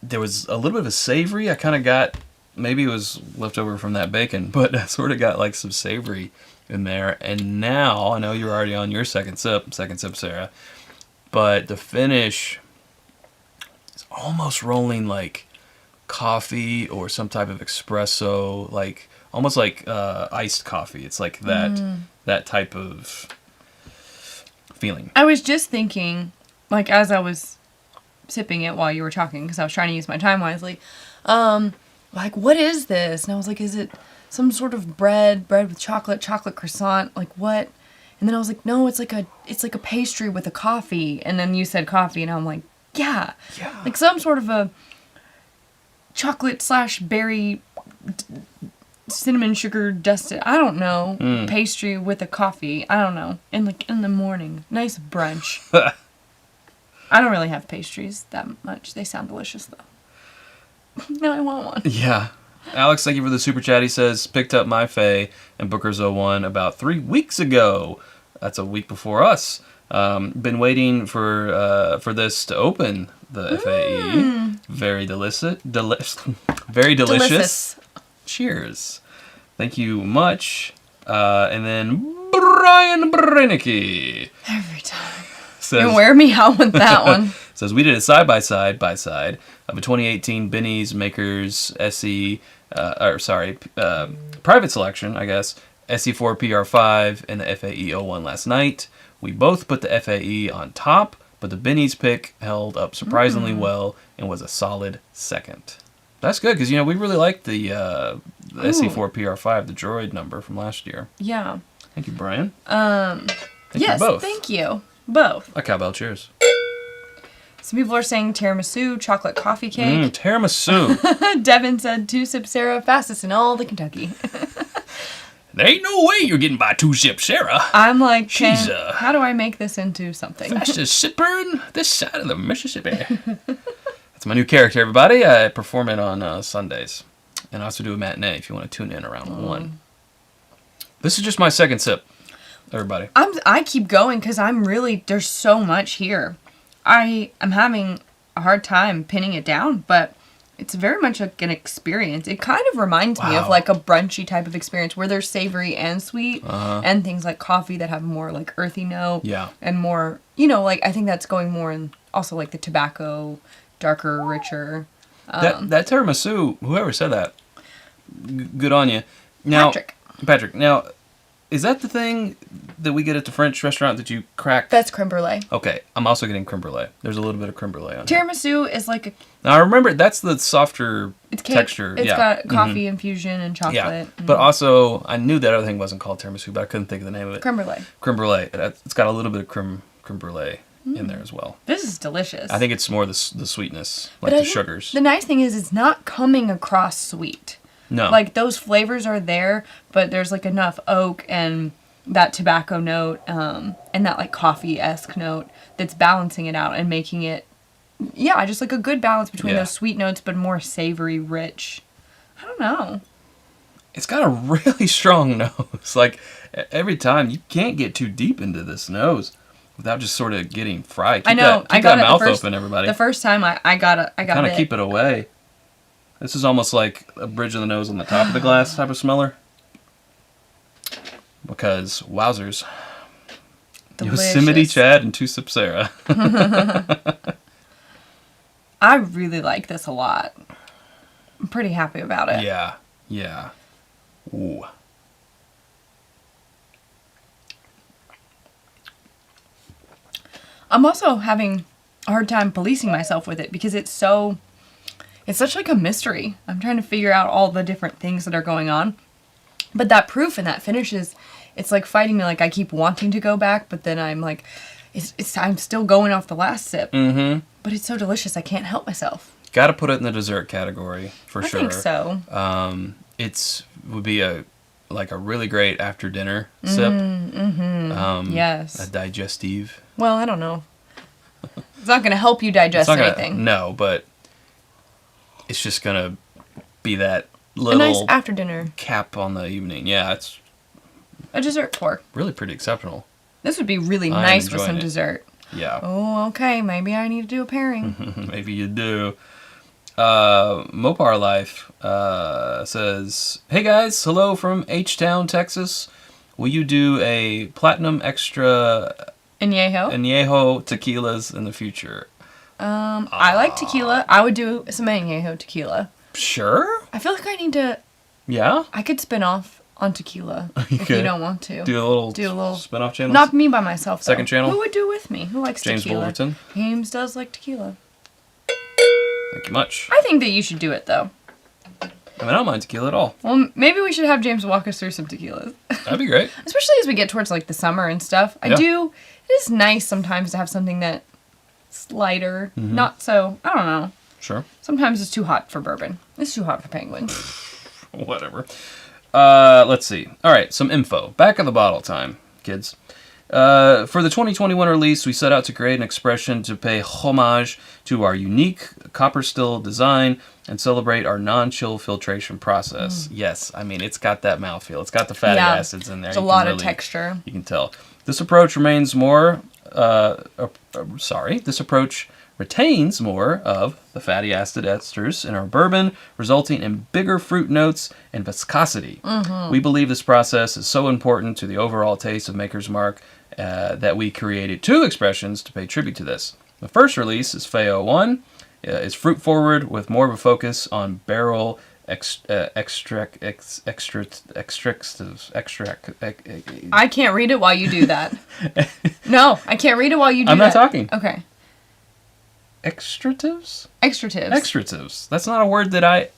There was a little bit of a savory. I kind of got, maybe it was left over from that bacon, but I sort of got like some savory in there. And now, I know you're already on your second sip, Sarah, but the finish is almost rolling like coffee or some type of espresso, like almost like iced coffee. It's like that type of feeling. I was just thinking, like as I was sipping it while you were talking, because I was trying to use my time wisely, like what is this? And I was like, is it some sort of bread with chocolate croissant? Like what? And then I was like, no, it's like a pastry with a coffee. And then you said coffee, and I'm like, yeah. Like some sort of a chocolate / berry cinnamon sugar dusted, I don't know, pastry with a coffee. I don't know. And like in the morning, nice brunch. I don't really have pastries that much. They sound delicious though. Now I want one. Yeah. Alex, thank you for the super chat. He says, picked up my FAE and Booker's 01 about 3 weeks ago. That's a week before us. Been waiting for this to open the FAE. Very delicious. Very delicious. Cheers. Thank you much. And then Brian Breinicke Every time. says, You wear me out with that one. says, we did a side-by-side of a 2018 Benny's Makers SE, private selection, I guess, SE4 PR5 and the FAE-01 last night. We both put the FAE on top, but the Benny's pick held up surprisingly well and was a solid second. That's good, because, we really liked the SE4 PR5, the droid number from last year. Yeah. Thank you, Brian. Yes, you both. thank you. Both. A cowbell, cheers. Some people are saying tiramisu, chocolate coffee cake. Tiramisu. Devin said 2 Sip Sarah, fastest in all the Kentucky. There ain't no way you're getting by 2 Sip Sarah. I'm like, She's, how do I make this into something? Fastest sipper in this side of the Mississippi. That's my new character, everybody. I perform it on Sundays. And I also do a matinee if you want to tune in around 1. This is just my second sip, everybody. I keep going because there's so much here. I'm having a hard time pinning it down, but it's very much like an experience. It kind of reminds me of like a brunchy type of experience where there's savory and sweet and things like coffee that have more like earthy note. Yeah. And more, like I think that's going more in also like the tobacco, darker, richer. That tiramisu, whoever said that, good on you. Now, Patrick, now, is that the thing that we get at the French restaurant that you crack? That's creme brulee. Okay, I'm also getting creme brulee. There's a little bit of creme brulee on here. Tiramisu is like a... Now, I remember that's the softer texture. It's got coffee infusion and chocolate. Yeah, but also, I knew that other thing wasn't called tiramisu, but I couldn't think of the name of it. Creme brulee. Creme brulee. It's got a little bit of creme brulee in there as well. This is delicious. I think it's more the sweetness, like the sugars. The nice thing is it's not coming across sweet. No. Like, those flavors are there, but there's, like, enough oak and that tobacco note and that, like, coffee-esque note that's balancing it out and making it, just, like, a good balance between those sweet notes but more savory, rich. I don't know. It's got a really strong nose. Like, every time, you can't get too deep into this nose without just sort of getting fried. I know. Keep that mouth open, everybody. The first time I got it. Kind of keep it away. This is almost like a bridge of the nose on the top of the glass type of smeller. Because, wowzers. Delicious. Yosemite Chad and 2 Sip Sarah. I really like this a lot. I'm pretty happy about it. Yeah. Ooh. I'm also having a hard time policing myself with it because it's such like a mystery. I'm trying to figure out all the different things that are going on. But that proof and that finish it's like fighting me. Like I keep wanting to go back, but then I'm like, I'm still going off the last sip. Mm-hmm. But it's so delicious, I can't help myself. Got to put it in the dessert category for sure. I think so. Would be a really great after dinner sip. Yes. A digestive. Well, I don't know. It's not going to help you digest anything. No, but it's just going to be that A little nice after dinner. cap on the evening. Yeah, it's A dessert pour. really pretty exceptional. This would be really I'm nice with enjoying some it. dessert. Yeah. Oh, okay. Maybe I need to do a pairing. Maybe you do. Mopar Life says, "Hey guys, hello from H-Town, Texas. Will you do a Platinum Extra Añejo? Añejo tequilas in the future?" I like tequila. I would do some Añejo tequila. Sure. I feel like I need to... Yeah. I could spin off on tequila if could. you don't want to. Do a little spin-off channel. Not me by myself, though. Second channel? Who would do with me? Who likes James tequila? Wolverton. James does like tequila. Thank you much. I think that you should do it, though. I mean, I don't mind tequila at all. Well, maybe we should have James walk us through some tequilas. That'd be great. Especially as we get towards, like, the summer and stuff. Yeah. It is nice sometimes to have something that's lighter. Mm-hmm. Not so, I don't know. Sure. Sometimes it's too hot for bourbon. It's too hot for penguins. Whatever. Let's see. All right, some info. Back of the bottle time, kids. For the 2021 release, we set out to create an expression to pay homage to our unique copper still design and celebrate our non-chill filtration process. This it's got that mouthfeel. It's got the fatty acids in there. There's a lot of texture. You can tell. This approach retains more of the fatty acid esters in our bourbon, resulting in bigger fruit notes and viscosity. Mm-hmm. We believe this process is so important to the overall taste of Maker's Mark that we created 2 expressions to pay tribute to this. The first release is FAE-01. It's fruit forward with more of a focus on barrel extract. I can't read it while you do that. No, I can't read it while you do that. I'm not talking. Okay. Extratives? Extratives. Extratives. That's not a word that I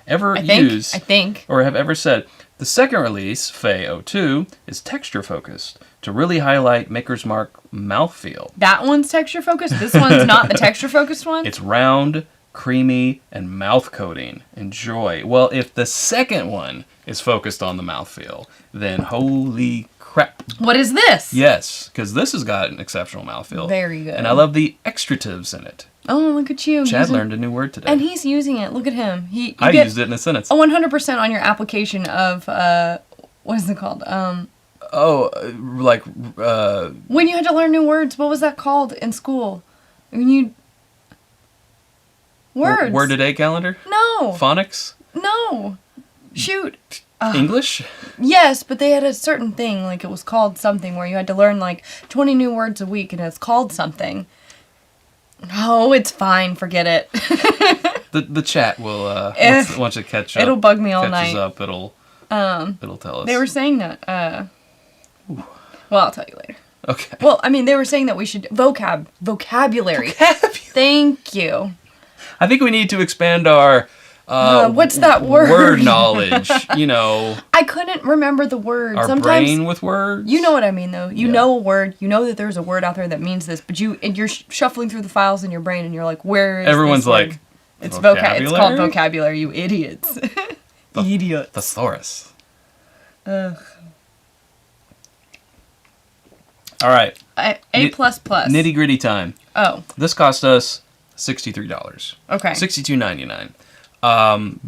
ever I use. think. Or have ever said. The second release, FAE-02, is texture focused to really highlight Maker's Mark mouthfeel. That one's texture focused? This one's not the texture focused one? It's round, creamy, and mouth coating. Enjoy. Well, if the second one is focused on the mouthfeel, then holy crap. What is this? Yes, because this has got an exceptional mouthfeel. Very good. And I love the extratives in it. Oh, look at you. Chad learned a new word today. And he's using it. Look at him. I used it in a sentence. 100% on your application of, what is it called? When you had to learn new words, what was that called in school? When you... Words. Word a day calendar? No. Phonics? No. Shoot. English? Yes, but they had a certain thing, like it was called something, where you had to learn like 20 new words a week, and it's called something. Oh, it's fine. Forget it. The chat will once it catch up. It'll bug me all catches night. Up, it'll tell us. They were saying that. Well, I'll tell you later. Okay. Well, I mean, they were saying that we should vocabulary. Thank you. I think we need to expand our what's that word? Word knowledge. I couldn't remember the word. Our Sometimes, brain with words. You know what I mean, though. You know a word. You know that there's a word out there that means this, but you're shuffling through the files in your brain, and you're like, where is Everyone's this word? like, It's vocabulary? It's called vocabulary, you idiots. Idiots. Thesaurus. Ugh. All right. A++. Nitty gritty time. Oh. This cost us $63. Okay. $62.99.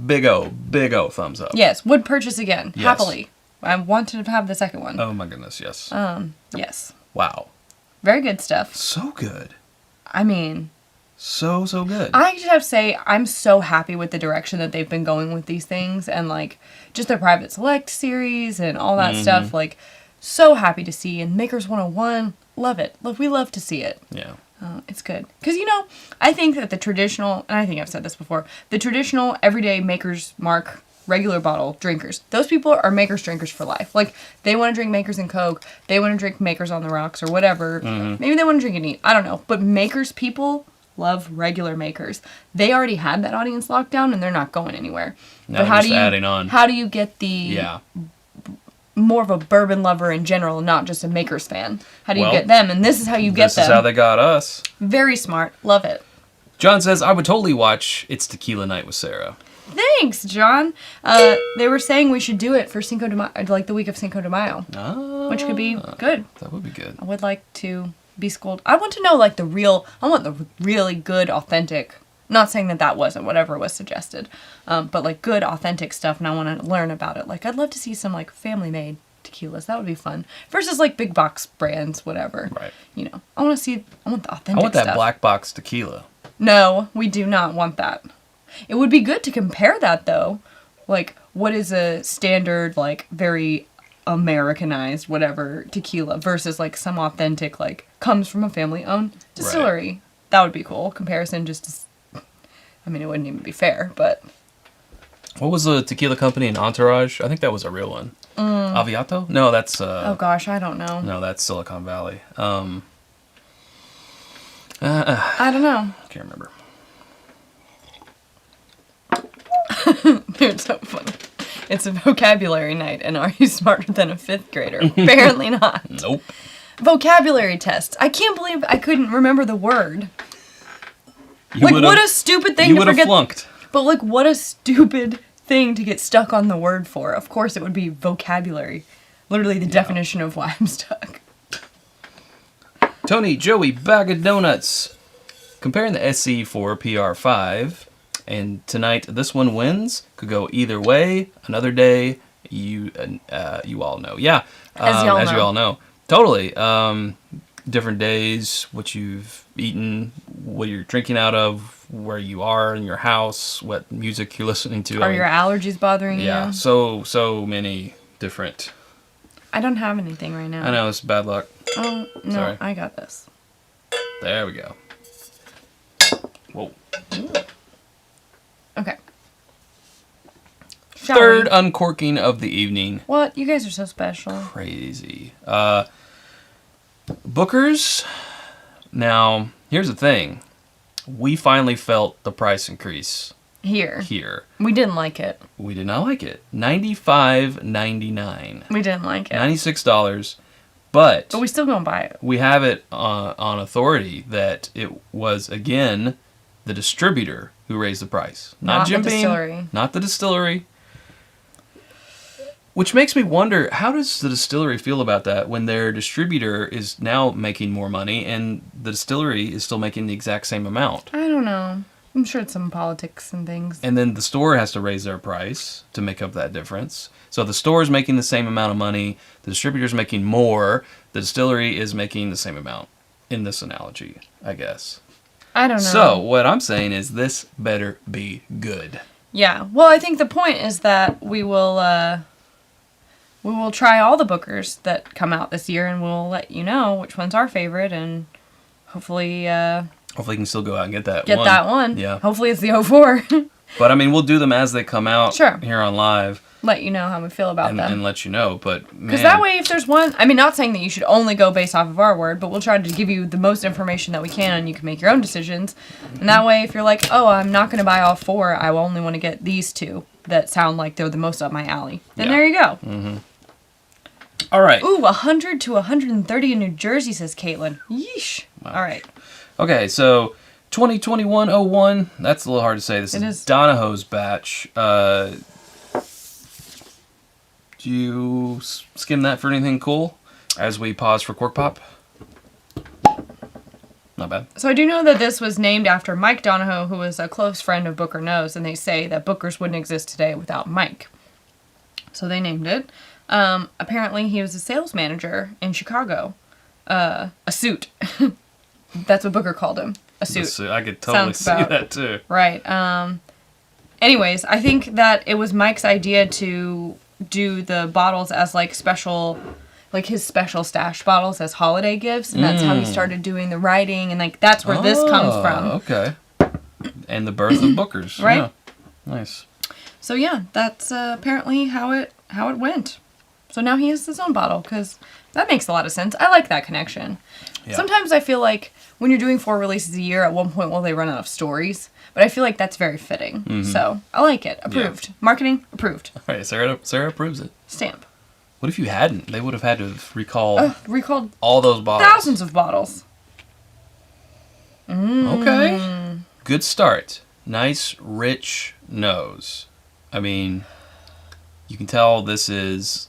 Big O thumbs up. Yes, would purchase again, Yes. happily. I wanted to have the second one. Oh my goodness, yes. Yes. Wow. Very good stuff. So good. I mean... So good. I just have to say, I'm so happy with the direction that they've been going with these things, and like, just their Private Select series and all that stuff, like, so happy to see. And Makers 101, love it. We love to see it. Yeah. It's good. Because, I think that the traditional, and I think I've said this before, the traditional everyday Maker's Mark regular bottle drinkers. Those people are Makers drinkers for life. Like, they want to drink Makers and Coke. They want to drink Makers on the rocks or whatever. Maybe they want to drink it neat. I don't know. But Makers people love regular Makers. They already had that audience locked down, and they're not going anywhere. Now but adding on. How do you get the more of a bourbon lover in general, not just a Makers fan? How do you get them? And this is how you get them. This is how they got us. Very smart. Love it. John says, I would totally watch It's Tequila Night with Sarah. Thanks, John. They were saying we should do it for Cinco de Mayo, like the week of Cinco de Mayo, which could be good. That would be good. I would like to be schooled. I want to know, like, I want the really good, authentic, not saying that wasn't whatever was suggested, but, like, good, authentic stuff, and I want to learn about it. Like, I'd love to see some, like, family-made tequilas. That would be fun. Versus, like, big box brands, whatever. Right. You know, I want the authentic stuff. I want that black box tequila. No, we do not want that. It would be good to compare that, though. Like, what is a standard, like, very Americanized, whatever, tequila versus, like, some authentic, like, comes from a family-owned distillery. Right. That would be cool. Comparison just I mean, it wouldn't even be fair, but... What was the tequila company in Entourage? I think that was a real one. Aviato? No, that's... oh, gosh, I don't know. No, that's Silicon Valley. I don't know. I can't remember. They're so funny. It's a vocabulary night, and are you smarter than a 5th grader? Apparently not. Nope. Vocabulary tests. I can't believe I couldn't remember the word. What a stupid thing to forget. You would have flunked. But, like, what a stupid thing to get stuck on the word for. Of course it would be vocabulary. Literally the definition of why I'm stuck. Tony, Joey, Bag of Donuts. Comparing the SC4 PR5, and tonight this one wins. Could go either way. Another day, you all know. Yeah, as you all know. Totally. Different days, what you've eaten, what you're drinking out of, where you are in your house, what music you're listening to. Are your allergies bothering you? Yeah, so many different. I don't have anything right now. I know, it's bad luck. Oh, no, Sorry. I got this. There we go. Whoa. Okay. Third uncorking of the evening. What? You guys are so special. Crazy. Booker's. Now, here's the thing. We finally felt the price increase. Here. We didn't like it. We did not like it. $95.99. We didn't like it. $96. But we still gonna buy it. We have it on authority that it was, again, the distributor who raised the price. Not Jim Beam. Distillery. Not the distillery. Which makes me wonder, how does the distillery feel about that when their distributor is now making more money and the distillery is still making the exact same amount? I don't know. I'm sure it's some politics and things. And then the store has to raise their price to make up that difference. So the store is making the same amount of money, the distributor's making more, the distillery is making the same amount, in this analogy, I guess. I don't know. So what I'm saying is this better be good. Yeah. Well, I think the point is that we will try all the Bookers that come out this year, and we'll let you know which one's our favorite, and hopefully... hopefully you can still go out and get that one. Yeah. Hopefully it's the 04. But, I mean, we'll do them as they come out Sure. here on live. Let you know how we feel about them. And let you know, but, man. Because that way, if there's one... I mean, not saying that you should only go based off of our word, but we'll try to give you the most information that we can, and you can make your own decisions. And that way, if you're like, oh, I'm not going to buy all 4, I only want to get these 2 that sound like they're the most up my alley, then there you go. Mm-hmm. All right. Ooh, 100 to 130 in New Jersey, says Caitlin. Yeesh. Wow. All right. Okay, so 2021-01, that's a little hard to say. This is Donohoe's batch. Do you skim that for anything cool as we pause for Cork Pop? Not bad. So I do know that this was named after Mike Donohoe, who was a close friend of Booker Knows, and they say that Booker's wouldn't exist today without Mike. So they named it. Apparently he was a sales manager in Chicago. A suit. That's what Booker called him. A suit. I could totally see that too. Right. Anyways, I think that it was Mike's idea to do the bottles as like special, like his special stash bottles as holiday gifts, and that's how he started doing the writing, and like that's where this comes from. Okay. And the birth of Bookers. Right. Yeah. Nice. So yeah, that's apparently how it went. So now he has his own bottle, because that makes a lot of sense. I like that connection. Yeah. Sometimes I feel like when you're doing 4 releases a year, at one point, they run out of stories. But I feel like that's very fitting. Mm-hmm. So I like it. Approved. Yeah. Marketing, approved. All right, Sarah approves it. Stamp. What if you hadn't? They would have had to have recalled all those bottles. Thousands of bottles. Okay. Good start. Nice, rich nose. I mean, you can tell this is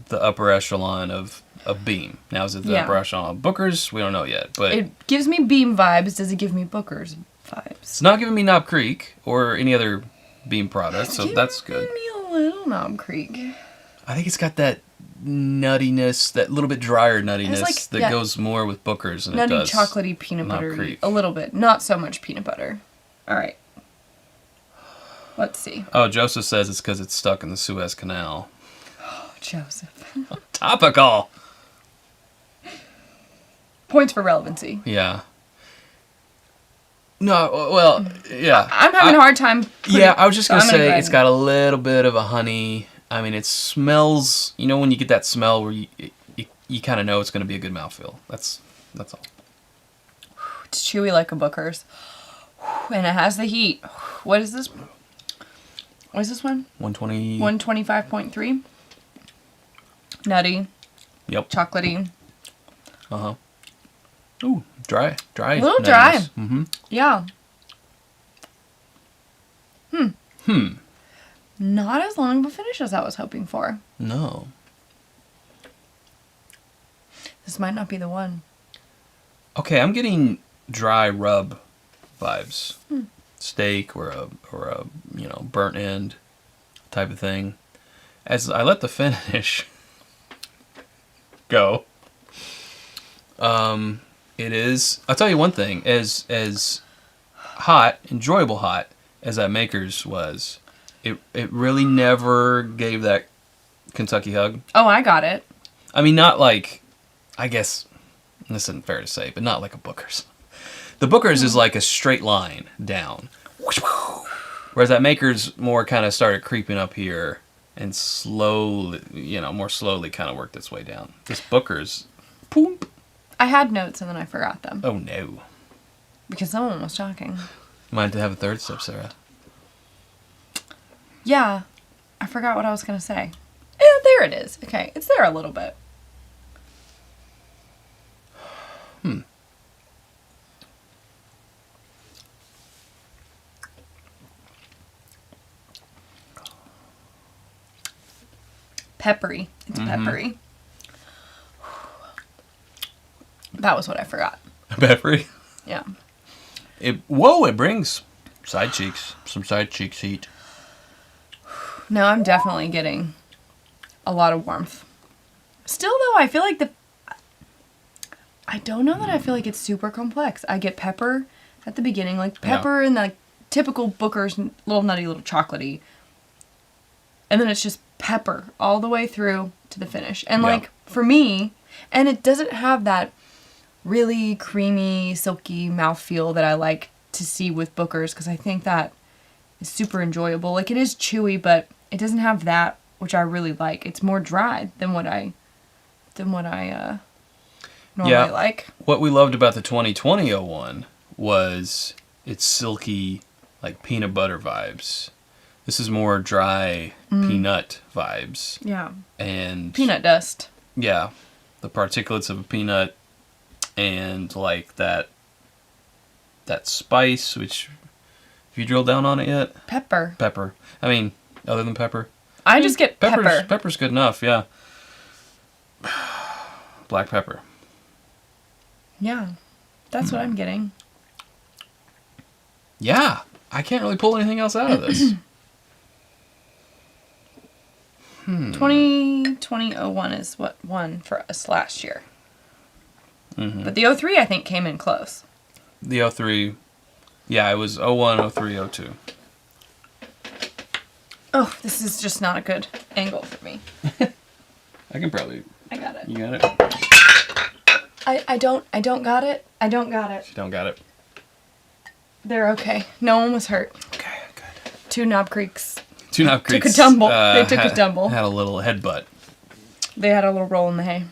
the upper echelon of Beam. Now, is it the upper echelon of Booker's? We don't know yet. But it gives me Beam vibes. Does it give me Booker's vibes? It's not giving me Knob Creek or any other Beam product, so that's good. Give me a little Knob Creek. I think it's got that nuttiness, that little bit drier nuttiness that goes more with Booker's than it does. Nutty, chocolatey, peanut butter. A little bit. Not so much peanut butter. All right. Let's see. Oh, Joseph says it's because it's stuck in the Suez Canal. Oh, Joseph. Topical. Points for relevancy. Yeah. No, well, yeah. I'm having a hard time. I was just going to say it's got a little bit of a honey. I mean, it smells, when you get that smell where you kind of know it's going to be a good mouthfeel. That's all. It's chewy like a Booker's. And it has the heat. What is this? What is this one? 120. 125.3. Nutty. Yep. Chocolatey. Uh-huh. Ooh, dry. A little dry. Mm-hmm. Yeah. Not as long of a finish as I was hoping for. No. This might not be the one. Okay, I'm getting dry rub vibes. Steak or a burnt end type of thing. As I let the finish go, it is. I'll tell you one thing: as hot, enjoyable hot as that Maker's was, it really never gave that Kentucky hug. Oh, I got it. I mean, not like, I guess this isn't fair to say, but not like a Booker's. The Booker's is like a straight line down. Whereas that Maker's more kind of started creeping up here and slowly, more slowly kind of worked its way down. This Booker's, poop. I had notes and then I forgot them. Oh, no. Because someone was talking. Mind to have a third sip, Sarah? Yeah. I forgot what I was going to say. Yeah, there it is. Okay, it's there a little bit. Peppery. It's peppery. That was what I forgot. Peppery? Yeah. It brings side cheeks. Some side cheeks heat. No, I'm definitely getting a lot of warmth. Still, though, I feel like I don't know that I feel like it's super complex. I get pepper at the beginning, like pepper and like typical Booker's little nutty, little chocolatey. And then it's just pepper all the way through to the finish. And like for me, and it doesn't have that really creamy, silky mouthfeel that I like to see with Booker's, because I think that is super enjoyable. Like it is chewy, but it doesn't have that, which I really like. It's more dry than what I normally like. What we loved about the 2020-01 was its silky, like peanut butter vibes. This is more dry peanut vibes. Yeah. And peanut dust. Yeah. The particulates of a peanut and like that spice, which, have you drilled down on it yet? Pepper. Pepper. I mean, other than pepper. I just get pepper. Pepper's good enough, yeah. Black pepper. Yeah. That's what I'm getting. Yeah. I can't really pull anything else out of this. 2020-01 is what won for us last year. But the 03 I think came in close. The 03, yeah, it was 01, 03, 02. Oh, this is just not a good angle for me. I can probably. I got it. You got it? I don't got it. I don't got it. You don't got it. They're okay. No one was hurt. Okay, good. 2 Knob Creeks. Two Knob took Creeks a tumble. They took a tumble. Had a little headbutt. They had a little roll in the hay.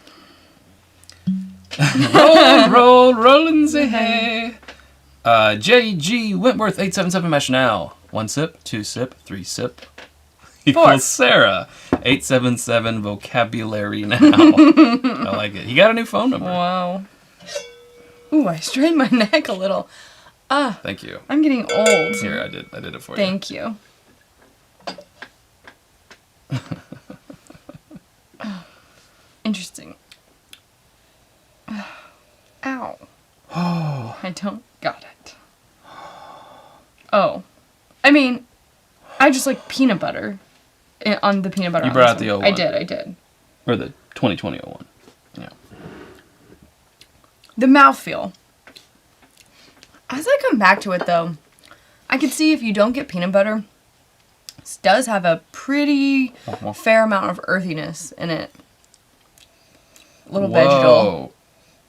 roll in the hay. J.G. Wentworth 877 mash now. 1 sip, 2 sip, 3 sip. Equals Sarah 877 vocabulary now. I like it. He got a new phone number. Wow. Ooh, I strained my neck a little. Thank you. I'm getting old. Here, I did it for you. Thank you. Interesting. Ow. I don't got it. Oh. I mean, I just like peanut butter on the peanut butter. You brought out the 01. I did. Or the 2020 01. Yeah. The mouthfeel. As I come back to it, though, I can see if you don't get peanut butter, this does have a pretty fair amount of earthiness in it. A little vegetal.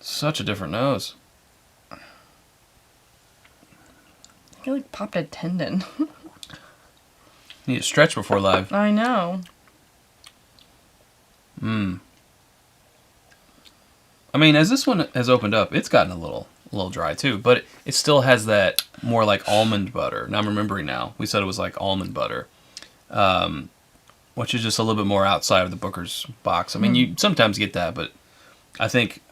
Such a different nose. I feel like popped a tendon. Need to stretch before live. I know. I mean, as this one has opened up, it's gotten a little dry too, but it still has that more like almond butter. Now I'm remembering now. We said it was like almond butter, which is just a little bit more outside of the Booker's box. I mean, you sometimes get that, but I think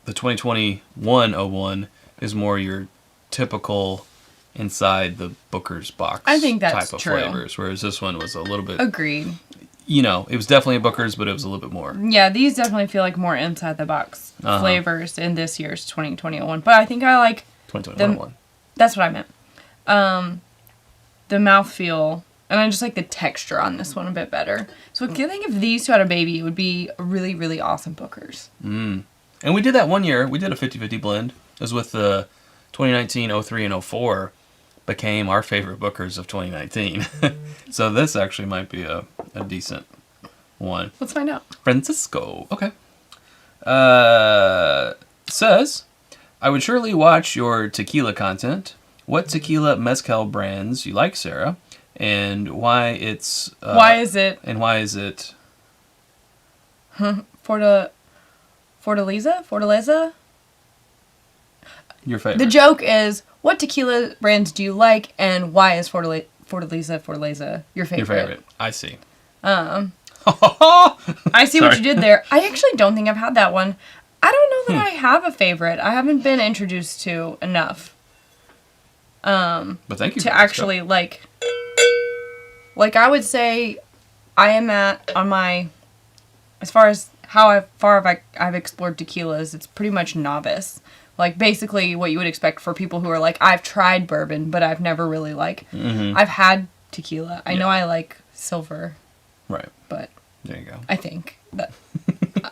the 2021-01 is more your typical inside the Booker's box I think that's type of true. flavors, whereas this one was a little bit... Agreed. You know, it was definitely a Booker's, but it was a little bit more. Yeah, these definitely feel like more inside the box flavors in this year's 2021. But I think I like 2021. That's what I meant. The mouthfeel, and I just like the texture on this one a bit better. So I think if these two had a baby, it would be a really, really awesome Booker's. And we did that one year. We did a 50-50 blend. It was with the 2019, 03, and 04 became our favorite Booker's of 2019. So this actually might be a decent one. Let's find out. Francisco. Okay. Says, I would surely watch your tequila content. What tequila mezcal brands you like, Sarah? And why it's... why is it... And why is it... Fortaleza? Your favorite. The joke is, what tequila brands do you like, and why is Fortaleza your favorite? Your favorite. I see. I see what you did there. I actually don't think I've had that one. I don't know that I have a favorite. I haven't been introduced to enough. But thank you to actually like I would say I am at on my, as far as how far I've explored tequilas, it's pretty much novice. Like basically what you would expect for people who are like, I've tried bourbon, but I've never really I've had tequila. I know I like silver. Right. But there you go. I think that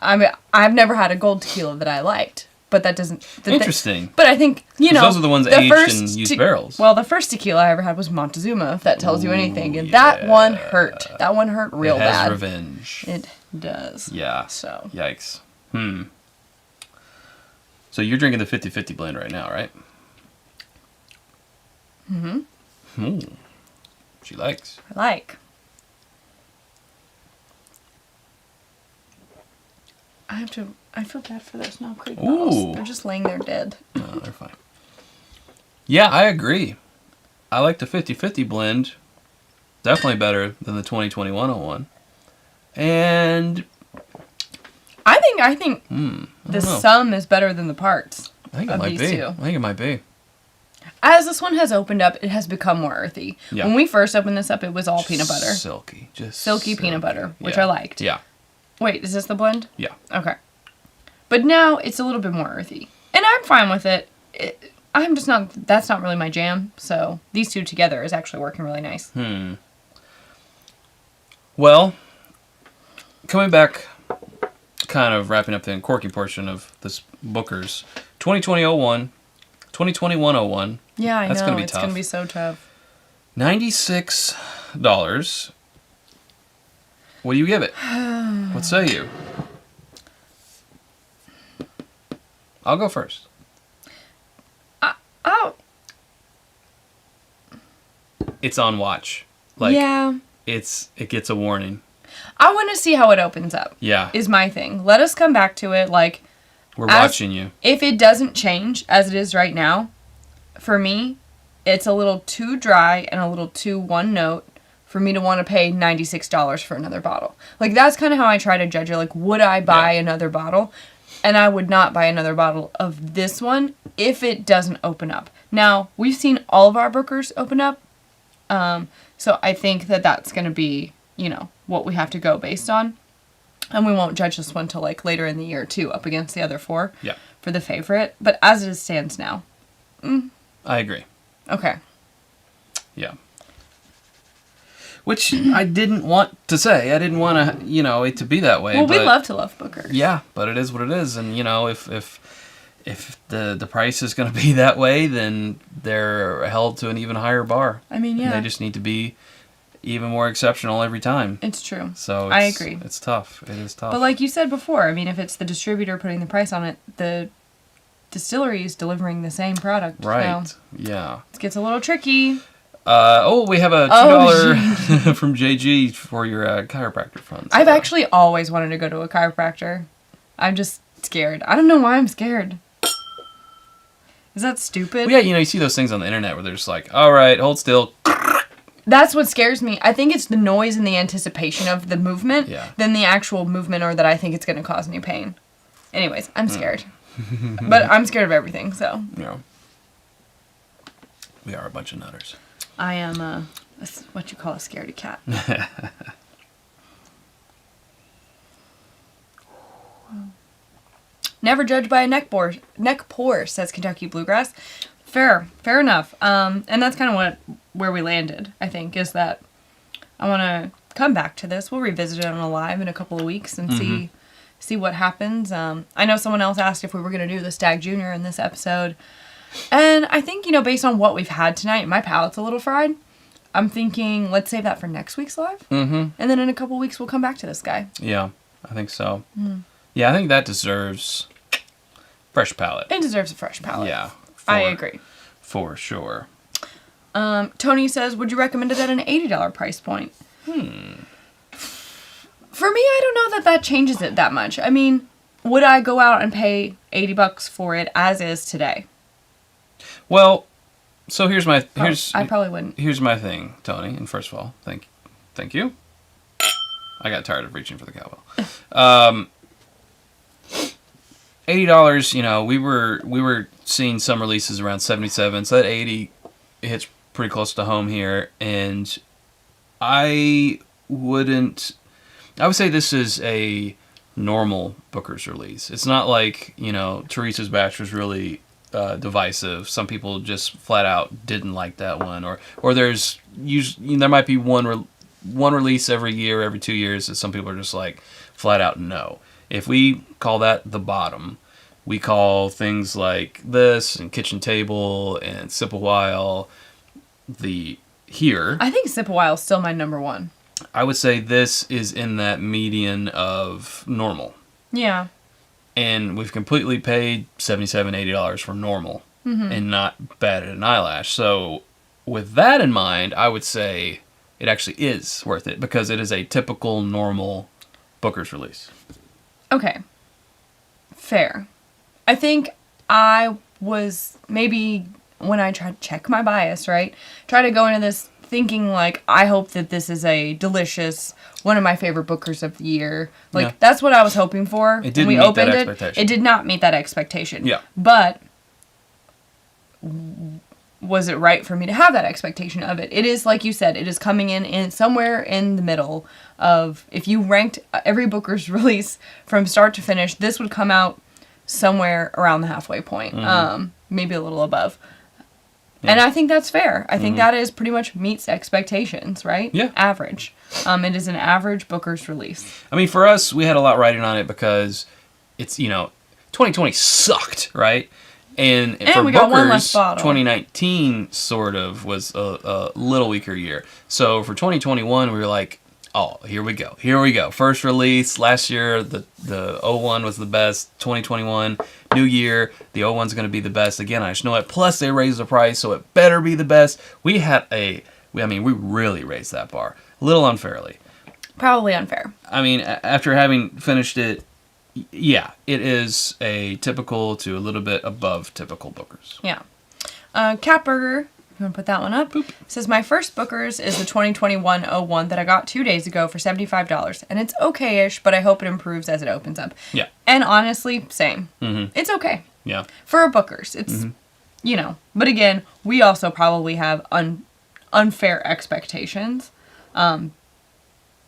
I've never had a gold tequila that I liked. But that doesn't... Interesting. But I think, those are the ones aged in used barrels. Well, the first tequila I ever had was Montezuma, if that tells you anything. And that one hurt. That one hurt real bad. It has revenge. It does. Yeah. So. Yikes. So you're drinking the 50-50 blend right now, right? Mm-hmm. She likes. I like. I feel bad for those Knob Creek bottles. They're just laying there dead. No, they're fine. Yeah, I agree. I like the 50-50 blend. Definitely better than the 2021-01. And I think the sum is better than the parts. I think it might be. I think it might be. As this one has opened up, it has become more earthy. Yeah. When we first opened this up, it was all peanut butter. Silky. Just silky peanut butter, which I liked. Yeah. Wait, is this the blend? Yeah. Okay. But now it's a little bit more earthy. And I'm fine with it. I'm just not... That's not really my jam. So these two together is actually working really nice. Well, coming back, kind of wrapping up the uncorking portion of this Booker's, 2020-01, 2021-01. Yeah, I know. That's gonna be it's tough. going to be so tough. $96. What do you give it? What say you? I'll go first. Oh. It's on watch. Like, yeah. it gets a warning. I want to see how it opens up. Yeah. Is my thing. Let us come back to it. Like, we're watching you. If it doesn't change as it is right now, for me, it's a little too dry and a little too one note for me to want to pay $96 for another bottle. Like, that's kind of how I try to judge it. Like, would I buy another bottle? And I would not buy another bottle of this one if it doesn't open up. Now, we've seen all of our Bookers open up. So I think that that's going to be, what we have to go based on. And we won't judge this one till like later in the year too, up against the other 4 for the favorite. But as it stands now. I agree. Okay. Yeah. Which I didn't want to say. I didn't want to, it to be that way. Well, we love to love Bookers. Yeah, but it is what it is. And, if the price is going to be that way, then they're held to an even higher bar. I mean, yeah. And they just need to be even more exceptional every time. It's true. So I agree. It's tough. It is tough. But like you said before, I mean, if it's the distributor putting the price on it, the distillery is delivering the same product. Right. So Yeah. it gets a little tricky. We have a $2 from JG for your chiropractor funds. I've actually always wanted to go to a chiropractor. I'm just scared. I don't know why I'm scared. Is that stupid? Well, yeah, you see those things on the internet where they're just like, all right, hold still. That's what scares me. I think it's the noise and the anticipation of the movement than the actual movement or that I think it's going to cause any pain. Anyways, I'm scared. But I'm scared of everything, so. Yeah. We are a bunch of nutters. I am what you call a scaredy cat. Never judge by a neck pour, says Kentucky Bluegrass. Fair enough. And that's kind of where we landed, I think, is that I want to come back to this. We'll revisit it on a live in a couple of weeks and see what happens. I know someone else asked if we were going to do the Stag Junior in this episode. And I think, based on what we've had tonight, my palate's a little fried. I'm thinking, let's save that for next week's live. Mm-hmm. And then in a couple of weeks, we'll come back to this guy. Yeah, I think so. Yeah, I think that deserves fresh palate. It deserves a fresh palate. Yeah. I agree. For sure. Tony says, would you recommend it at an $80 price point? For me, I don't know that changes it that much. I mean, would I go out and pay $80 for it as is today? Well, so here's my I probably wouldn't. Here's my thing, Tony. And first of all, thank you. I got tired of reaching for the cowbell. $80. We were seeing some releases around 77, so that 80 hits pretty close to home here. And I would say this is a normal Booker's release. It's not like Teresa's batch was really divisive. Some people just flat out didn't like that one, or there's there might be one release every year, every 2 years that some people are just like flat out no. If we call that the bottom, we call things like this and Kitchen Table and Sip a While here. I think Sip a While is still my number one. I would say this is in that median of normal. Yeah. And we've completely paid $77, $80 for normal and not batted an eyelash. So with that in mind, I would say it actually is worth it because it is a typical normal Booker's release. Okay. Fair. I think I was maybe when I tried to check my bias, right? Try to go into this thinking like, I hope that this is a delicious, one of my favorite Bookers of the year. Like, that's what I was hoping for. It didn't meet that expectation. It did not meet that expectation. Yeah. But was it right for me to have that expectation of it? It is, like you said, it is coming in somewhere in the middle of, if you ranked every Booker's release from start to finish, this would come out somewhere around the halfway point. Maybe a little above. Yeah. And I think that's fair. I think that is pretty much meets expectations, right? Yeah. Average. It is an average Booker's release. I mean, for us, we had a lot riding on it because it's, 2020 sucked, right? And for we got one less Booker's, bottle. 2019 sort of was a little weaker year. So for 2021, we were like, oh, here we go. First release. Last year, the 01 was the best. 2021, new year, the 01's going to be the best. Again, I just know it. Plus, they raised the price, so it better be the best. We really raised that bar. a little unfairly. Probably unfair. I mean, after having finished it, yeah, it is a typical to a little bit above typical Booker's. Yeah. Catburger, you want to put that one up? Boop. Says, my first Booker's is the 2021-01 that I got 2 days ago for $75. And it's okay-ish, but I hope it improves as it opens up. Yeah. And honestly, same. Mm-hmm. It's okay. Yeah. For a Booker's. It's, you know. But again, we also probably have unfair expectations.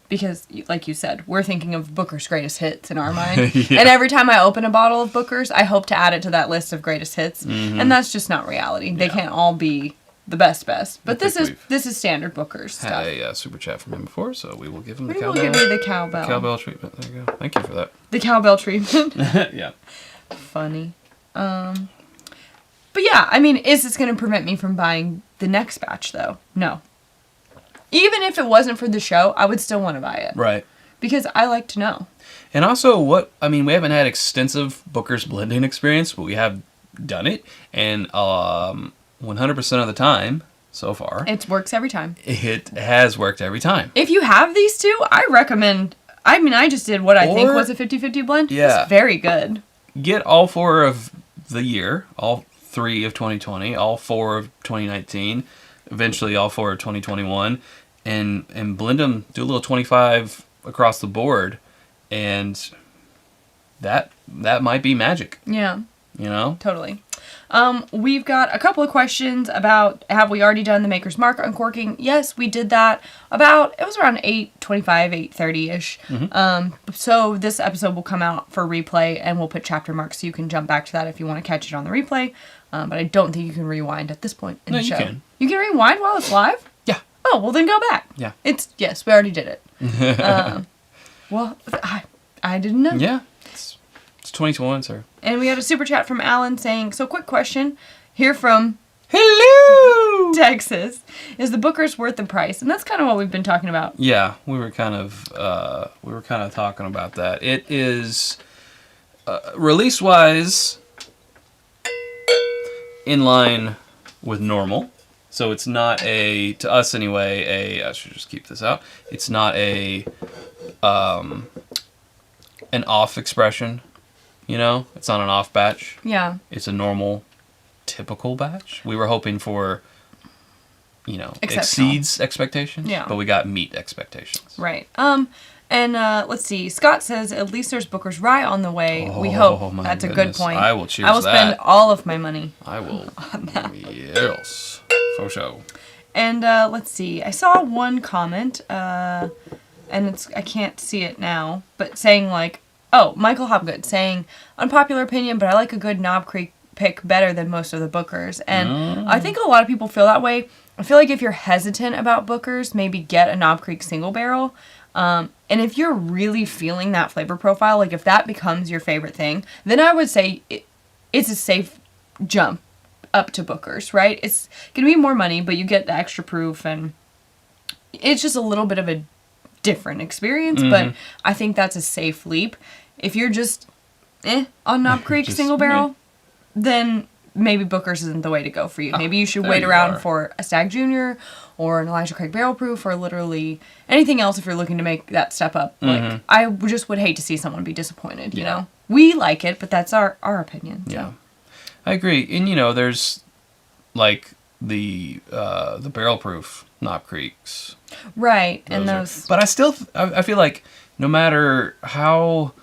Because, like you said, we're thinking of Booker's greatest hits in our mind. Yeah. And every time I open a bottle of Booker's, I hope to add it to that list of greatest hits. And that's just not reality. They can't all be the best. But this is standard Booker's stuff. Had a super chat from him before, so we will give him the We will cowbell. give you the cowbell. Cowbell treatment. There you go. Thank you for that. The cowbell treatment. Yeah. Funny. But yeah, I mean, is this going to prevent me from buying the next batch, though? No. Even if it wasn't for the show, I would still want to buy it. Right. Because I like to know. And also, we haven't had extensive Booker's blending experience, but we have done it. And 100% of the time, so far. It works every time. It has worked every time. If you have these two, I recommend... I mean, I just did what I think was a 50-50 blend. Yeah. It's very good. Get all 4 of the year, all 3 of 2020, all 4 of 2019, eventually all 4 of 2021, and blend them, do a little 25 across the board, and that might be magic. Yeah. You know? Totally. We've got a couple of questions about, have we already done the Maker's Mark uncorking? Yes, we did that it was around 8:25, 8:30-ish. So this episode will come out for replay, and we'll put chapter marks so you can jump back to that if you want to catch it on the replay. But I don't think you can rewind at this point in the show. You can. You can rewind while it's live? Yeah. Oh, well then go back. Yeah. Yes, we already did it. Well, I didn't know. Yeah. It's 2021, sir. And we had a super chat from Alan saying, so quick question here from Hello, Texas. Is the Booker's worth the price? And that's kind of what we've been talking about. Yeah, we were kind of talking about that. It is release-wise in line with normal. So it's not to us anyway, I should just keep this out. It's not an off expression, you know? It's not an off batch. Yeah. It's a normal, typical batch. We were hoping for, exceeds expectations. Yeah. But we got meet expectations. Right. And let's see. Scott says, at least there's Booker's Rye on the way. We hope. That's goodness. A good point. I will cheers I will spend all of my money. I will. On that. Yes. For sure. And let's see. I saw one comment, and I can't see it now, but saying Michael Hopgood saying, unpopular opinion, but I like a good Knob Creek pick better than most of the Bookers. And I think a lot of people feel that way. I feel like if you're hesitant about Bookers, maybe get a Knob Creek single barrel. And if you're really feeling that flavor profile, like if that becomes your favorite thing, then I would say it's a safe jump up to Booker's, right? It's going to be more money, but you get the extra proof, and it's just a little bit of a different experience, but I think that's a safe leap. If you're just on Knob Creek single barrel, then maybe Booker's isn't the way to go for you. Maybe you should wait around for a Stag Junior or an Elijah Craig Barrel Proof or literally anything else if you're looking to make that step up. Like, I just would hate to see someone be disappointed, you know? We like it, but that's our opinion. So. Yeah. I agree. And, there's, the barrel proof Knob Creeks. Right. And those... But I feel like no matter how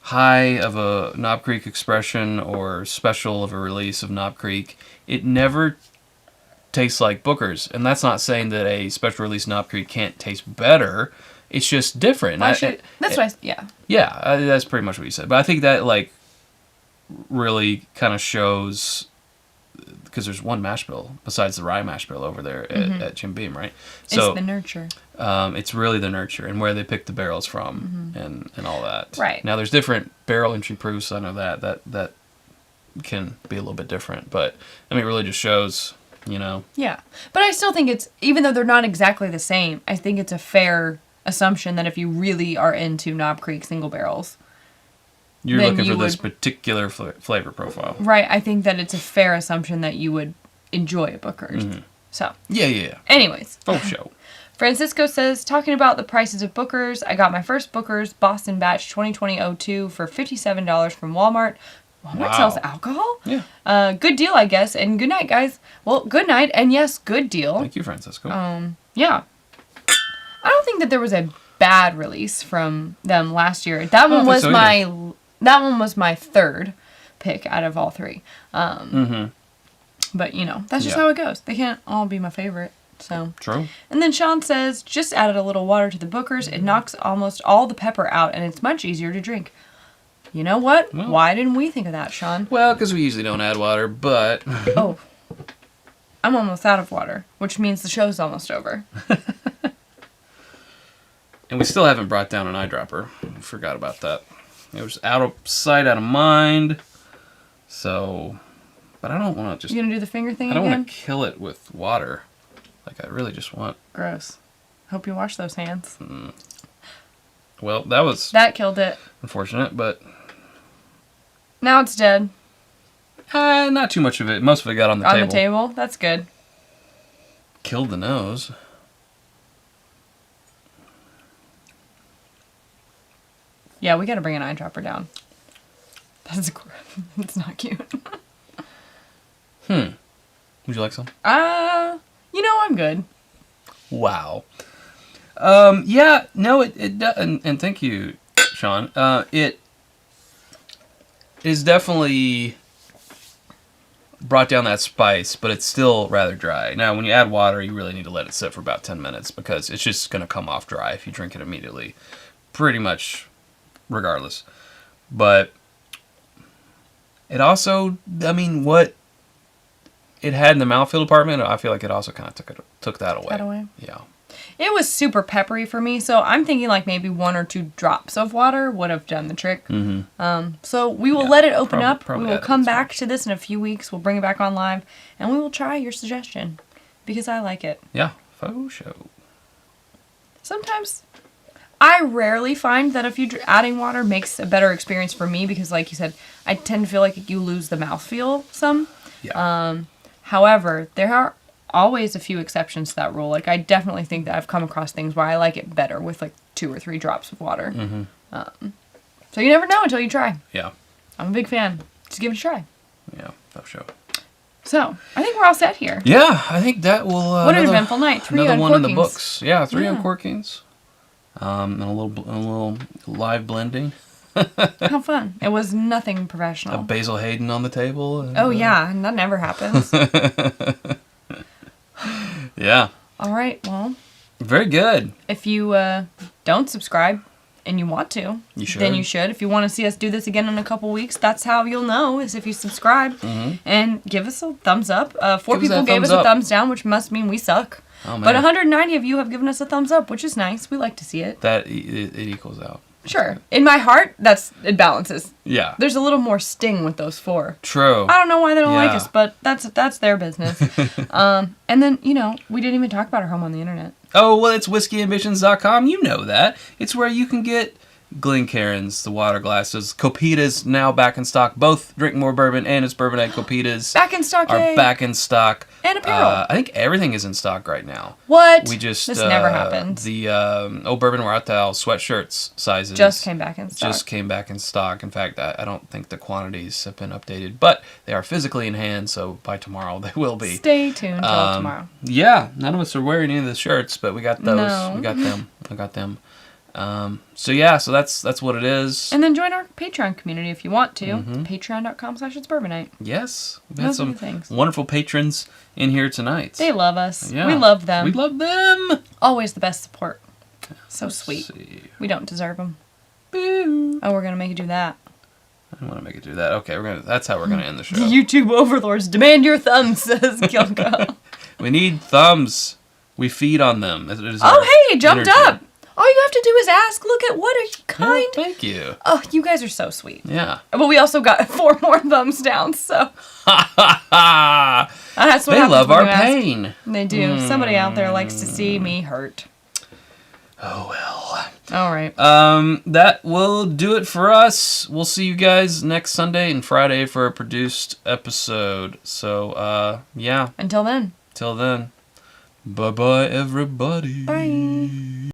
high of a Knob Creek expression or special of a release of Knob Creek, it never tastes like Booker's. And that's not saying that a special release Knob Creek can't taste better. It's just different. Yeah, that's pretty much what you said. But I think that, really kind of shows, because there's one mash bill besides the rye mash bill over there at Jim Beam, right? So it's the nurture. It's really the nurture and where they pick the barrels from and all that. Right. Now there's different barrel entry proofs. I know that can be a little bit different, but it really just shows, Yeah, but I still think even though they're not exactly the same, I think it's a fair assumption that if you really are into Knob Creek single barrels, you're looking for this particular flavor profile. Right. I think that it's a fair assumption that you would enjoy a Booker's. So. Yeah. Anyways. Oh, show. Francisco says, talking about the prices of Booker's, I got my first Booker's Boston Batch 2020-02 for $57 from Walmart. Walmart sells alcohol? Yeah. Good deal, I guess. And good night, guys. Well, good night, and yes, good deal. Thank you, Francisco. Yeah. I don't think that there was a bad release from them last year. That one was my third pick out of all three. But, you know, that's just how it goes. They can't all be my favorite. So True. And then Sean says, just added a little water to the Booker's. It knocks almost all the pepper out, and it's much easier to drink. You know what? Well, why didn't we think of that, Sean? Well, because we usually don't add water, but... Oh. I'm almost out of water, which means the show's almost over. And we still haven't brought down an eyedropper. We forgot about that. It was out of sight, out of mind. So... But I don't want to just... You gonna do the finger thing again? I don't want to kill it with water. Like, I really just want... Gross. Hope you wash those hands. Well, that was... That killed it. Unfortunate, but... Now it's dead. Not too much of it. Most of it got on the table. On the table? That's good. Killed the nose. Yeah, we gotta bring an eyedropper down. That's not cute. Would you like some? You know, I'm good. Wow. Yeah, no, it does, and thank you, Sean. It is definitely brought down that spice, but it's still rather dry. Now, when you add water, you really need to let it sit for about 10 minutes because it's just going to come off dry if you drink it immediately. Pretty much regardless. But it also, I mean, what it had in the mouthfeel department, I feel like it also kind of took that away. That away? Yeah. It was super peppery for me, so I'm thinking like maybe 1 or 2 drops of water would have done the trick. So we will let it open up. We will come back to this in a few weeks. We'll bring it back on live, and we will try your suggestion because I like it. Yeah, faux show. Sometimes I rarely find that if you adding water makes a better experience for me because, like you said, I tend to feel like you lose the mouthfeel some. Yeah. However, there are always a few exceptions to that rule. Like, I definitely think that I've come across things where I like it better with, like, 2 or 3 drops of water. So you never know until you try. Yeah. I'm a big fan. Just give it a try. Yeah, faux show. So, I think we're all set here. Yeah, I think that will... what an eventful night. 3 another Uncorkings. One in the books. Yeah, 3 Uncorkings. And a little live blending. How fun. It was nothing professional. A Basil Hayden on the table. And, yeah, and that never happens. Yeah. All right, well. Very good. If you don't subscribe and you want to, then you should. If you want to see us do this again in a couple weeks, that's how you'll know, is if you subscribe. And give us a thumbs up. 4 people gave us a thumbs down, which must mean we suck. Oh, man. But 190 of you have given us a thumbs up, which is nice. We like to see it. That it equals out. Sure. In my heart, it balances. Yeah. There's a little more sting with those 4. True. I don't know why they don't like us, but that's their business. And then, we didn't even talk about our home on the internet. Oh, well, it's whiskeyambitions.com. You know that. It's where you can get Glencairns, the water glasses. Copitas now back in stock. Both Drink More Bourbon and its Bourbonnight Copitas back in stock, are back in stock. And apparel. I think everything is in stock right now. What? This never happened. The Bourbon Royale sweatshirts sizes just came back in stock. In fact, I don't think the quantities have been updated, but they are physically in hand, so by tomorrow they will be. Stay tuned till tomorrow. Yeah, none of us are wearing any of the shirts, but we got those. No. We got them. I got them. So that's what it is. And then join our Patreon community if you want to. Patreon.com/itsbourbonnight. Yes. We've had some things. wonderful patrons in here tonight. They love us. Yeah. We love them. We love them. Always the best support. So Let's sweet. see. We don't deserve them. Boo. Oh, we're going to make you do that. I don't want to make it do that. Okay, that's how we're going to end the show. YouTube overlords demand your thumbs, says Gilko. We need thumbs. We feed on them. It is hey, you jumped up. All you have to do is ask. Look at what a kind. Oh, thank you. Oh, you guys are so sweet. Yeah. But we also got 4 more thumbs down, so. That's what they happens love when our you ask. pain. They do. Somebody out there likes to see me hurt. Oh, well. All right. That will do it for us. We'll see you guys next Sunday and Friday for a produced episode. So, yeah. Until then. Till then. Bye-bye, everybody. Bye.